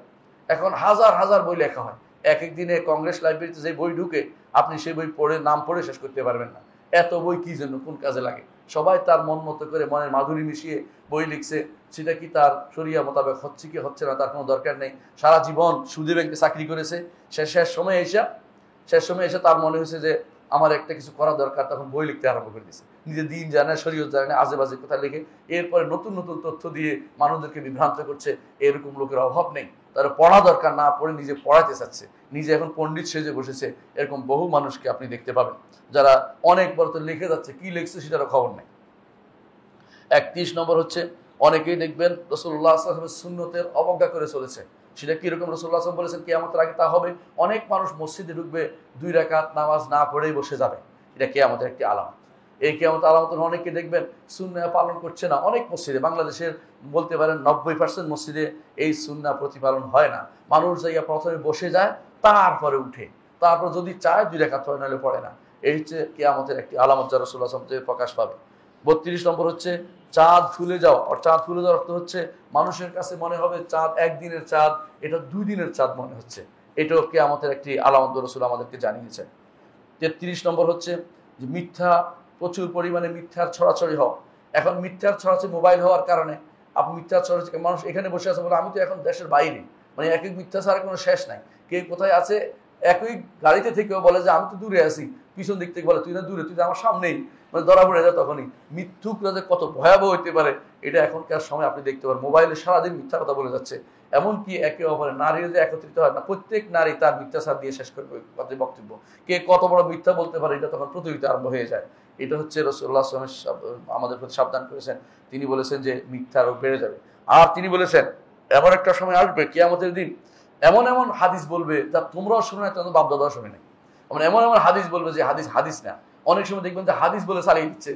এখন হাজার হাজার বই লেখা হয়, এক এক দিনে কংগ্রেস লাইব্রেরিতে যে বই ঢুকে আপনি সেই বই পড়ে নাম পড়ে শেষ করতে পারবেন না। এত বই কি জন্য, কোন কাজে লাগে? সবাই তার মন মতো করে মনের মাধুরী মিশিয়ে বই লিখছে, সেটা কি তার শরিয়া মোতাবেক হচ্ছে কি হচ্ছে না তার কোনো দরকার নেই। সারা জীবন সুদী ব্যাংকে চাকরি করেছে, শেষ সময় এসে তার মনে হয়েছে যে আমার একটা কিছু করা দরকার, তখন বই লিখতে আরম্ভ করে দিয়েছে। নিজে দিন জানে, শরীয়ত জানে, আজে বাজে কথা লিখে এরপরে নতুন নতুন তথ্য দিয়ে মানুষদেরকে বিভ্রান্ত করছে। এরকম লোকের অভাব নেই, তারা পড়া দরকার না পড়ে নিজে পড়াতে চাচ্ছে, নিজে এখন পণ্ডিত সেজে বসেছে। এরকম বহু মানুষকে আপনি দেখতে পাবেন যারা অনেক বড় তো লিখে যাচ্ছে, কি লিখছে সেটারও খবর নেই। 31 নম্বর হচ্ছে অনেকেই দেখবেন রাসূলুল্লাহ সাল্লাল্লাহু আলাইহি ওয়াসাল্লামের সুন্নতের অবজ্ঞা করে চলেছে। সেটা কিরকম? রাসূলুল্লাহ সাল্লাল্লাহু আলাইহি ওয়াসাল্লাম বলেছেন কিয়ামতের আগে তা হবে, অনেক মানুষ মসজিদে ঢুকবে 2 রাকাত নামাজ না পড়েই বসে যাবে। এটা কিয়ামতের একটি আলামত। এই কিয়ামতের আলামতের অনেকে দেখবেন সুন্নাহ পালন করছে না। অনেক মসজিদে, বাংলাদেশের বলতে পারেন 90% মসজিদে এই সুন্নাহ প্রতিপালন হয় না। মানুষ যাইয়া প্রথমে বসে যায়, তারপরে উঠে, তারপর যদি চায় 2 রাকাত পড়ে, নাহলে পড়ে না। এই হচ্ছে কিয়ামতের একটি আলামত যা রাসূলুল্লাহ সাল্লাল্লাহু আলাইহি ওয়াসাল্লাম প্রকাশ পাবে। 32 নম্বর হচ্ছে চাঁদ ফুলে যাওয়া। আর চাঁদ ফুলে যাওয়ার অর্থ হচ্ছে মানুষের কাছে মনে হবে চাঁদ একদিনের চাঁদ, এটা 2 দিনের চাঁদ মনে হচ্ছে। এটাও কিয়ামতের একটি আলামত রাসূল আমাদেরকে জানিয়েছেন। 33 নম্বর হচ্ছে যে মিথ্যা, প্রচুর পরিমাণে মিথ্যার ছড়াছড়ি হওয়া। এখন মিথ্যার ছড়াছড়ি মোবাইল হওয়ার কারণে আপনি মিথ্যার ছড়াছড়ি, মানুষ এখানে বসে আছে বলে আমি তো এখন দেশের বাইরে, মানে এক এক মিথ্যা ছাড়া কোনো শেষ নাই। কে কোথায় আছে, একই গাড়িতে থেকেও বলে যে আমি তো দূরে আছি, পিছন দিক থেকে বলে তুই না দূরে, তুই আমার সামনেই, মানে ধরা পড়ে যায়। তখনই মিথ্যুকরা যে কত ভয়াবহ হইতে পারে এটা এখনকার সময় আপনি দেখতে পারেন। মোবাইলে সারাদিন মিথ্যা কথা বলে যাচ্ছে, এমনকি একে অপরের নারীরা যে একত্রিত হয় না, প্রত্যেক নারী তার মিথ্যাচার দিয়ে শেষ করবে বক্তব্য, কে কত বড় মিথ্যা বলতে পারে এটা তখন প্রতিযোগিতা আরম্ভ হয়ে যায়। এটা হচ্ছে রাসূলুল্লাহ সাল্লাল্লাহু আলাইহি ওয়াসাল্লাম আমাদের প্রতি সাবধান করেছেন। তিনি বলেছেন যে মিথ্যা আরো বেড়ে যাবে। আর তিনি বলেছেন এমন একটা সময় আসবে কিয়ামতের দিন, এমন এমন হাদিস বলবে যা তোমরাও শুনে নাই, তোমাদের বাপ দাদাও শুনে নাই। এমন এমন হাদিস বলবে যে হাদিস না। অনেক সময় দেখবেন যে হাদিস বলে চালিয়ে দিচ্ছে,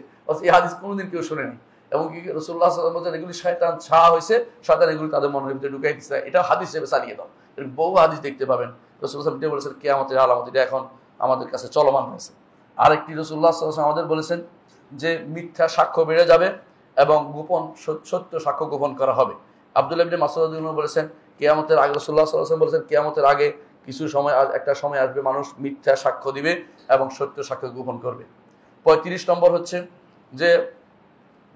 এই হাদিস কোনোদিন কেউ শোনেনি। এবং কি রাসূলুল্লাহ সাল্লাল্লাহু আলাইহি ওয়াসাল্লাম এগুলি শয়তান ছায়া হয়েছে, শয়তান এগুলি তাদের মনের ভিতরে ঢুকাই দিচ্ছে, এটা হাদিস হিসেবে চালিয়ে দাও। এরকম বহু হাদিস দেখতে পাবেন। রাসূলুল্লাহ সাল্লাল্লাহু আলাইহি ওয়াসাল্লাম বলেছেন কিয়ামতের আলামত, এটা এখন আমাদের কাছে চলমান হয়েছে। আরেকটি রাসূলুল্লাহ সাল্লাল্লাহু আলাইহি ওয়াসাল্লাম আমাদের বলেছেন যে মিথ্যা সাক্ষ্য বেড়ে যাবে এবং গোপন সত্য সাক্ষ্য গোপন করা হবে। আব্দুল্লাহ ইবনে মাসউদ রাদিয়াল্লাহু আনহু বলেছেন কিয়ামতের আগে, রাসূলুল্লাহ সাল্লাল্লাহু আলাইহি ওয়াসাল্লাম বলেছেন কিয়ামতের আগে কিছু সময়, একটা সময় আসবে মানুষ মিথ্যা সাক্ষ্য দিবে এবং সত্য সাক্ষ্য গোপন করবে। 35 নম্বর হচ্ছে যে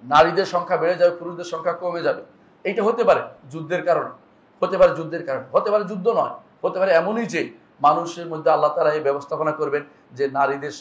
নারীদের সংখ্যা বেড়ে যাবে, পুরুষদের সংখ্যা কমে যাবে। এইটা হতে পারে যুদ্ধের কারণে, হতে পারে যুদ্ধ নয়, হতে পারে এমনই যে মানুষের মধ্যে আল্লাহ তাআলা এই ব্যবস্থাপনা করবেন যে নারীদের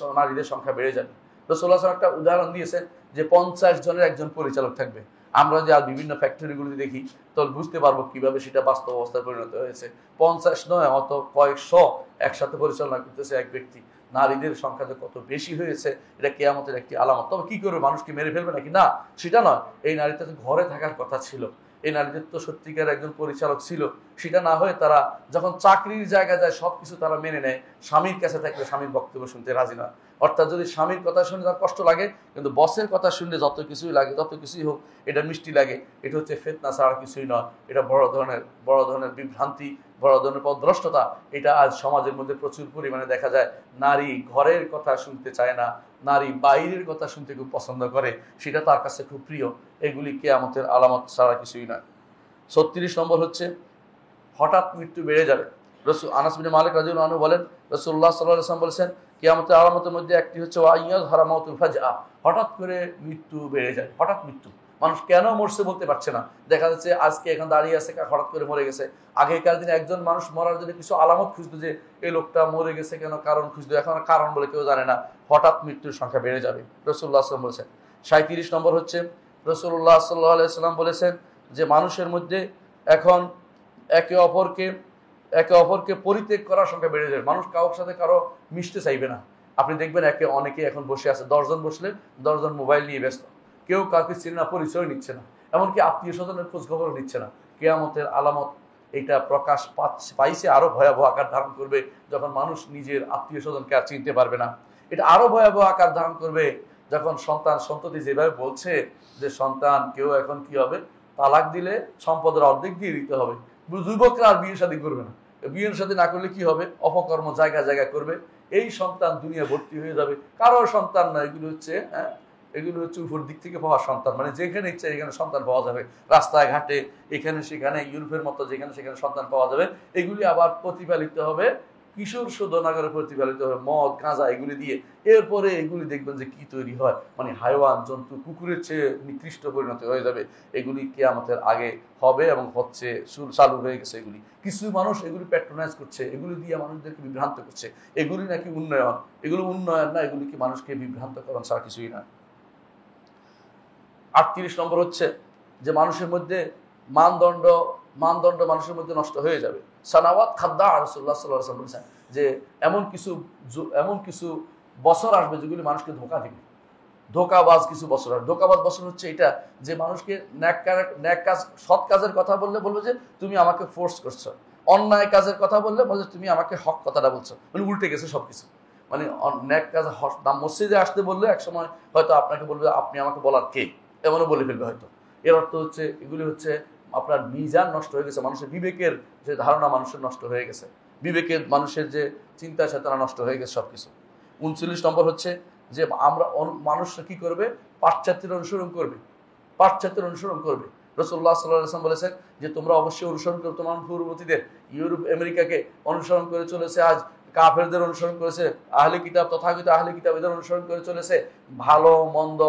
সংখ্যা বেড়ে যাবে। রাসূলুল্লাহ সাল্লাল্লাহু আলাইহি ওয়াসাল্লাম একটা উদাহরণ দিয়েছেন যে 50 জনের একজন পরিচালক থাকবে। আমরা যে আর বিভিন্ন ফ্যাক্টরিগুলোতে দেখি তখন বুঝতে পারবো কিভাবে সেটা বাস্তব অবস্থায় পরিণত হয়েছে। 50 নয়, অত কয়েকশো একসাথে পরিচালনা করতেছে এক ব্যক্তি, নারীদের সংখ্যা যে কত বেশি হয়েছে এটা কিয়ামতের একটি আলামত। তবে কি করবে, মানুষকে মেরে ফেলবে নাকি? না, সেটা নয়। এই নারীটা তো ঘরে থাকার কথা ছিল, এই নারীদের তো সত্যিকার একজন পরিচালক ছিল। সেটা না হয়ে তারা যখন চাকরির জায়গায় যায় সবকিছু তারা মেনে নেয়, স্বামীর কাছে থাকলে স্বামীর বক্তব্য শুনতে রাজি নয়। অর্থাৎ যদি স্বামীর কথা শুনে তার কষ্ট লাগে, কিন্তু বসের কথা শুনলে যত কিছুই লাগে, যত কিছুই হোক এটা মিষ্টি লাগে। এটা হচ্ছে ফিতনা ছাড়া কিছুই নয়। এটা বড় ধরনের বিভ্রান্তি, বড় ধরনের পথভ্রষ্টতা। এটা আজ সমাজের মধ্যে প্রচুর পরিমাণে দেখা যায়। নারী ঘরের কথা শুনতে চায় না, নারী বাইরের কথা শুনতে খুব পছন্দ করে, সেটা তার কাছে খুব প্রিয়। এগুলি কিয়ামতের আলামত ছাড়া কিছুই নয়। 36 নম্বর হচ্ছে হঠাৎ মৃত্যু বেড়ে যাবে। আনাস বিন মালিক রাদিয়াল্লাহু আনহু বলেন, রাসূলুল্লাহ সাল্লাল্লাহু আলাইহি ওয়াসাল্লাম বলেছেন, কিয়ামতের আলামতের মধ্যে একটি হচ্ছে ওয়াইয়াজ হারামাতুল ফাজআ, হঠাৎ করে মৃত্যু বেড়ে যায়। হঠাৎ মৃত্যু, মানুষ কেন মরছে বলতে পারছে না। দেখা যাচ্ছে আজকে এখন দাঁড়িয়ে আছে, হঠাৎ করে মরে গেছে। আগেকার দিনে একজন মানুষ মরার জন্য কিছু আলামত খুঁজতো, যে এই লোকটা মরে গেছে কেন, কারণ খুঁজতো। এখন কারণ বলে কেউ জানে না। হঠাৎ মৃত্যুর সংখ্যা বেড়ে যাবে, রাসূলুল্লাহ সাল্লাল্লাহু আলাইহি ওয়াসাল্লাম বলেছেন। 37 নম্বর হচ্ছে রাসূলুল্লাহ সাল্লাল্লাহু আলাইহি ওয়াসাল্লাম বলেছেন যে মানুষের মধ্যে এখন একে অপরকে পরিত্যাগ করার সংখ্যা বেড়ে যাবে। মানুষ কারোর সাথে কারো মিশতে চাইবে না। আপনি দেখবেন অনেকে এখন বসে আছে, 10 জন বসলে 10 জন মোবাইল নিয়ে ব্যস্ত, কেউ কাউকে চিনে না, পরিচয় নিচ্ছে না, এমনকি আত্মীয় স্বজনের খোঁজ খবরও নিচ্ছে না। কিয়ামতের আলামত এটা প্রকাশ পাইছে, আরো ভয়াবহ আকার ধারণ করবে যখন মানুষ নিজের আত্মীয় স্বজনকে আর চিনতে পারবে না। এটা আরো ভয়াবহ আকার ধারণ করবে যখন সন্ততি যেভাবে বলছে যে সন্তান কেউ এখন কি হবে, তালাক দিলে সম্পদের অর্ধেক দিয়ে দিতে হবে। যুবকরা আর বিয়ে শাদী করবে না, বিয়ের সাথে না করলে কি হবে, অপকর্ম জায়গা করবে। এই সন্তান দুনিয়া ভর্তি হয়ে যাবে, কারোর সন্তান না, এগুলো হচ্ছে উপর দিক থেকে পাওয়া সন্তান। মানে যেখানে ইচ্ছা এখানে সন্তান পাওয়া যাবে, রাস্তায় ঘাটে এখানে সেখানে, ইউরোপের মতো যেখানে সেখানে সন্তান পাওয়া যাবে। এগুলি আবার প্রতিপালিত হবে কিশোর শোধনাগারে, প্রতিপালিত হবে মদ গাঁজা এগুলি দিয়ে। এরপরে এগুলি দেখবেন যে কি তৈরি হয়, মানে হাইওয়ান জন্তু, কুকুরের চেয়ে নিকৃষ্ট পরিণতি হয়ে যাবে। এগুলি কিয়ামতের আগে হবে এবং হচ্ছে, চালু হয়ে গেছে। এগুলি কিছু মানুষ এগুলি প্যাট্রোনাইজ করছে, এগুলি দিয়ে মানুষদেরকে বিভ্রান্ত করছে। এগুলি নাকি উন্নয়ন, এগুলো উন্নয়ন না, এগুলি কি মানুষকে বিভ্রান্তকরণ ছাড়া কিছুই না। 38 নম্বর হচ্ছে যে মানুষের মধ্যে মানদণ্ড মানুষের মধ্যে নষ্ট হয়ে যাবে। সানাওয়াত খাদ্দা রাসূলুল্লাহ সাল্লাল্লাহু আলাইহি ওয়াসাল্লাম বলেছেন যে এমন কিছু বছর আসবে যেগুলি মানুষকে ধোঁকা দিবে। ধোঁকাবাজ কিছু বছর আসবে। ধোঁকাবাজ বছর হচ্ছে এটা, যে মানুষকে ন্যাক কাজ, সৎ কাজের কথা বললে বলবে যে তুমি আমাকে ফোর্স করছো, অন্যায় কাজের কথা বললে বলছে তুমি আমাকে হক কথাটা বলছো। মানে উল্টে গেছে সবকিছু। মানে ন্যাক কাজ, মসজিদে আসতে বললে একসময় হয়তো আপনাকে বলবে আপনি আমাকে বলার কে, এমনও বলে ফেলবে হয়তো। এর অর্থ হচ্ছে এগুলি হচ্ছে আপনার মিজান নষ্ট হয়ে গেছে, মানুষের বিবেকের যে ধারণা মানুষের নষ্ট হয়ে গেছে, বিবেকের মানুষের যে চিন্তা চেতনা নষ্ট হয়ে গেছে সবকিছু। 39 নম্বর হচ্ছে যে মানুষরা কি করবে, পাশ্চাত্যের অনুসরণ করবে। রাসূলুল্লাহ সাল্লাল্লাহু আলাইহি ওয়াসাল্লাম বলেছেন যে তোমরা অবশ্যই অনুসরণ করো তোমার পূর্ববর্তীদের। ইউরোপ আমেরিকাকে অনুসরণ করে চলেছে, আজ কাফেরদের অনুসরণ করেছে, আহলে কিতাব তথাকথিত আহলে কিতাব এদের অনুসরণ করে চলেছে। ভালো মন্দ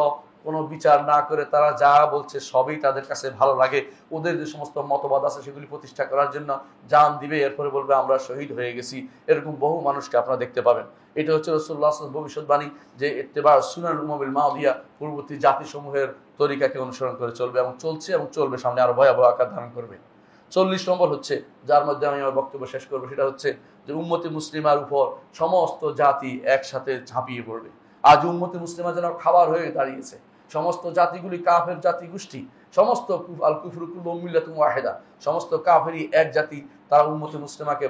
কোনো বিচার না করে তারা যা বলছে সবই তাদের কাছে ভালো লাগে। ওদের যে সমস্ত মতবাদ আছে সেগুলি প্রতিষ্ঠা করার জন্য জান দিবে, এরপরে বলবে আমরা শহীদ হয়ে গেছি। এরকম বহু মানুষকে আপনারা দেখতে পাবেন। এটা হচ্ছে রাসূলুল্লাহ সাল্লাল্লাহু আলাইহি ওয়াসাল্লাম ভবিষ্যৎবাণী, যে ইত্তেবা সুনান উমামিল মাদিয়া, পূর্ববর্তী জাতিসমূহের তরিকাকে অনুসরণ করে চলবে এবং চলছে এবং চলবে, সামনে আরো ভয়াবহ আকার ধারণ করবে। 40 নম্বর হচ্ছে, যার মধ্যে আমি আমার বক্তব্য শেষ করবো, সেটা হচ্ছে যে উম্মতে মুসলিমার উপর সমস্ত জাতি একসাথে ঝাঁপিয়ে পড়বে। আজ উম্মতে মুসলিমা যেন খাবার হয়ে দাঁড়িয়েছে। সমস্ত জাতিগুলি কাফের জাতি গোষ্ঠী, সমস্ত আল কুফরু কুল্লুহুম মিল্লাতুন ওয়াহিদা, সমস্ত কাফেরই এক জাতি। তারা উম্মতে মুসলিমাকে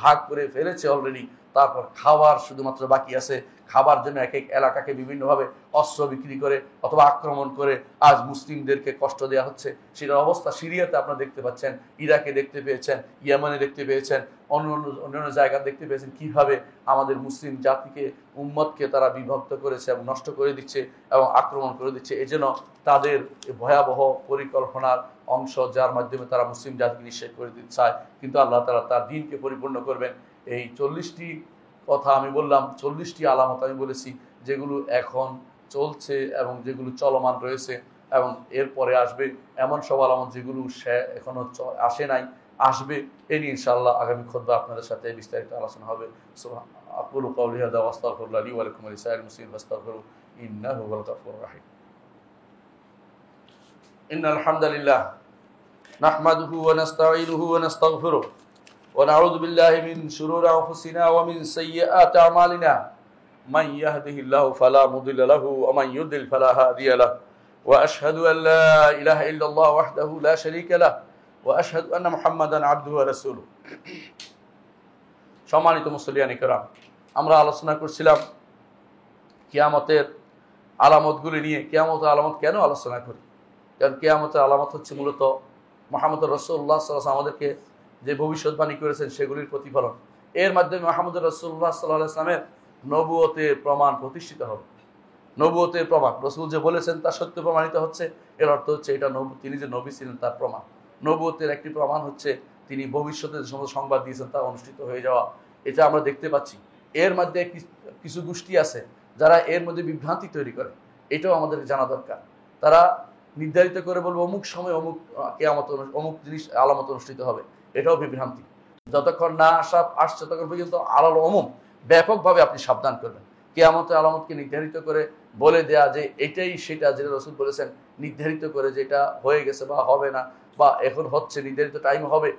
ভাগ করে ফেলেছে অলরেডি। তারপর খাবার শুধুমাত্র বাকি আছে। খাবার জন্য এক এক এলাকাকে বিভিন্নভাবে অস্ত্র বিক্রি করে অথবা আক্রমণ করে আজ মুসলিমদেরকে কষ্ট দেওয়া হচ্ছে। সেটার অবস্থা সিরিয়াতে আপনারা দেখতে পাচ্ছেন, ইরাকে দেখতে পেয়েছেন, ইয়েমেনে দেখতে পেয়েছেন, অন্যান্য জায়গায় দেখতে পেয়েছেন কিভাবে আমাদের মুসলিম জাতিকে, উম্মতকে তারা বিভক্ত করেছে এবং নষ্ট করে দিচ্ছে এবং আক্রমণ করে দিচ্ছে। এজন্য তাদের ভয়াবহ পরিকল্পনার অংশ, যার মাধ্যমে তারা মুসলিম জাতিকে নিঃশেষ করে দিতে চায়। কিন্তু আল্লাহ তাআলা তার দ্বীনকে পরিপূর্ণ করবেন। এই 40টি কথা আমি বললাম, 40টি আলামত আমি বলেছি, যেগুলো এখন চলছে এবং যেগুলো চলমান রয়েছে এবং এরপরে আসবে। এমন সব আলামত যেগুলো এখনো আসে নাই, আসবে। এই নিয়ে ইনশাআল্লাহ আগামী খুতবা আপনাদের সাথে বিস্তারিত আলোচনা হবে। আকুলু কাওলি হাযা ওয়া আস্তাগফিরুল্লাহ লি ওয়া লাকুম ওয়া লিসাইরিল মুসলিমিন ফাস্তাগফিরু ইন্নাহু হুয়াল গাফুরুর রাহিম। ইন্নাল হামদালিল্লাহ নাহমাদুহু ওয়া নাস্তাঈনুহু ওয়া নাস্তাগফিরুহু ونعوذ بالله من شرور أنفسنا ومن سيئات أعمالنا من يهده الله فلا مضل له ومن يضلل فلا هادي له وأشهد أن لا إله إلا الله وحده لا شريك له وأشهد أن محمدا عبده ورسوله সম্মানিত মুসলিয়ানি کرام, আমরা আলোচনা করছিলাম কিয়ামতের আলামতগুলি নিয়ে। কিয়ামতের আলামত কেন আলোচনা করি? কারণ কিয়ামতের আলামত হচ্ছে মূলত মুহাম্মদ রাসূলুল্লাহ সাল্লাল্লাহু আলাইহি ওয়াসাল্লাম আমাদেরকে যে ভবিষ্যৎবাণী করেছেন সেগুলির প্রতিফলন। এর মাধ্যমে মুহাম্মদ রাসূলুল্লাহ সাল্লাল্লাহু আলাইহি ওয়াসাল্লামের নবুয়তের প্রমাণ প্রতিষ্ঠিত হবে। নবুয়তের প্রমাণ, রাসূল যে বলেছেন তা সত্য প্রমাণিত হচ্ছে। এর অর্থ হচ্ছে এটা তিনি যে নবী ছিলেন তার প্রমাণ। নবুয়তের একটি প্রমাণ হচ্ছে তিনি ভবিষ্যতে যে সমস্ত সংবাদ দিয়েছেন তা অনুষ্ঠিত হয়ে যাওয়া। এটা আমরা দেখতে পাচ্ছি। এর মধ্যে কিছু গোষ্ঠী আছে যারা এর মধ্যে বিভ্রান্তি তৈরি করে, এটাও আমাদের জানা দরকার। তারা নির্ধারিত করে বলবো অমুক সময় অমুক কিয়ামত অমুক জিনিস আলামত অনুষ্ঠিত হবে, এটাও বিভ্রান্তি। যতক্ষণ না আসছে ততক্ষণ পর্যন্ত আলাল অমুম ব্যাপকভাবে আপনি সাবধান করবেন। কিয়ামতের আলামতকে নির্ধারিত করে বলে দেয়া যে এটাই সেটা, যেটা রাসূল বলেছেন, নির্ধারিত করে যেটা হয়ে গেছে বা হবে না বা এখন হচ্ছে, নির্ধারিত টাইম হবে।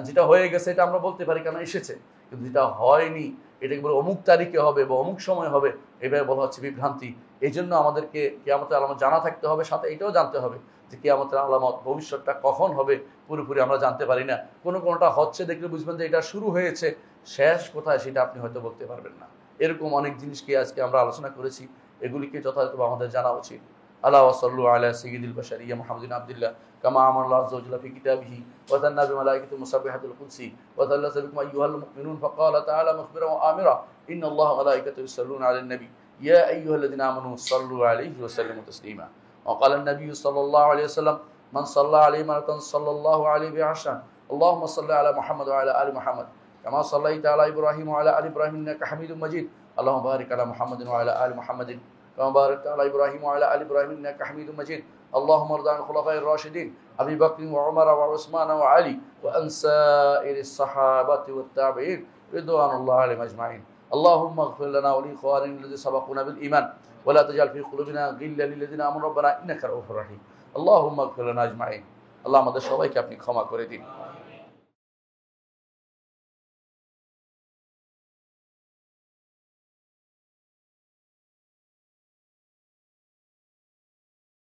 যেটা হয়ে গেছে এটা আমরা বলতে পারি কেন এসেছে, কিন্তু যেটা হয়নি এটাকে বলে অমুক তারিখে হবে বা অমুক সময় হবে, এভাবে বলা হচ্ছে বিভ্রান্তি। এই জন্য আমাদেরকে কিয়ামতের আলামত জানা থাকতে হবে, সাথে এটাও জানতে হবে যে কিয়ামতের আলামত ভবিষ্যৎটা কখন হবে পুরোপুরি আমরা জানতে পারি না। কোনোটা হচ্ছে দেখলে বুঝবেন যে এটা শুরু হয়েছে, শেষ কোথায় সেটা আপনি হয়তো বলতে পারবেন না। এরকম অনেক জিনিসকে আজকে আমরা আলোচনা করেছি, এগুলিকে যথাযথভাবে আমাদের জানা উচিত। আল্লাহ ওয়াসাল্লু আলা সাইয়্যিদিল বাশারিয়া মুহাম্মাদিন আবদুল্লাহ কামা আমাল্লাহু আযজা ওয়া জাল্লা ফি কিতাবিহি ওয়া তান্না বিমালাইকাতিহি মুসাব্বিহাতুল কুদসি ওয়া তাল্লাযা বিকুম আইয়ুহাল মুমিনুন ফাকালা তাআলা মুখবিরান ওয়া আমিরা ইন্নাল্লাহা ওয়া মালাইকাতাহু ইউসাল্লুনা আলান নবী ইয়া আইয়ুহাল্লাযিনা আমানু সাল্লু আলাইহি ওয়া সাল্লিমু তাসলিমা ওয়া ক্বালা আন-নবী সাল্লাল্লাহু আলাইহি ওয়াসাল্লাম মান সাল্লা আলাইহি মারাতান সাল্লাল্লাহু আলাইহি বিআশরা আল্লাহুম্মা সাল্লি আলা মুহাম্মাদ ওয়া আলা আলি মুহাম্মাদ কামা সাল্লাইতা আলা ইব্রাহিম ওয়া আলা আলি ইব্রাহিম ইন্নাকা হামিদুম মাজিদ আল্লাহুম্মা বারিক আলা মুহাম্মাদিন ওয়া আলা আলি মুহাম্মাদিন كما باركت على إبراهيم وعلى آل إبراهيم إنك حميد مجيد اللهم ارض عن الخلفاء الراشدين أبي بكر وعمر وعثمان وعلي وعن سائر الصحابة والتابعين رضوان الله عليهم أجمعين اللهم اغفر لنا ولإخواننا الذين سبقونا بالإيمان ولا تجعل في قلوبنا غلا للذين آمنوا ربنا إنك رؤوف رحيم اللهم اغفر لنا أجمعين। আল্লাহ আমাদের সবাইকে আপনি ক্ষমা করে দিন।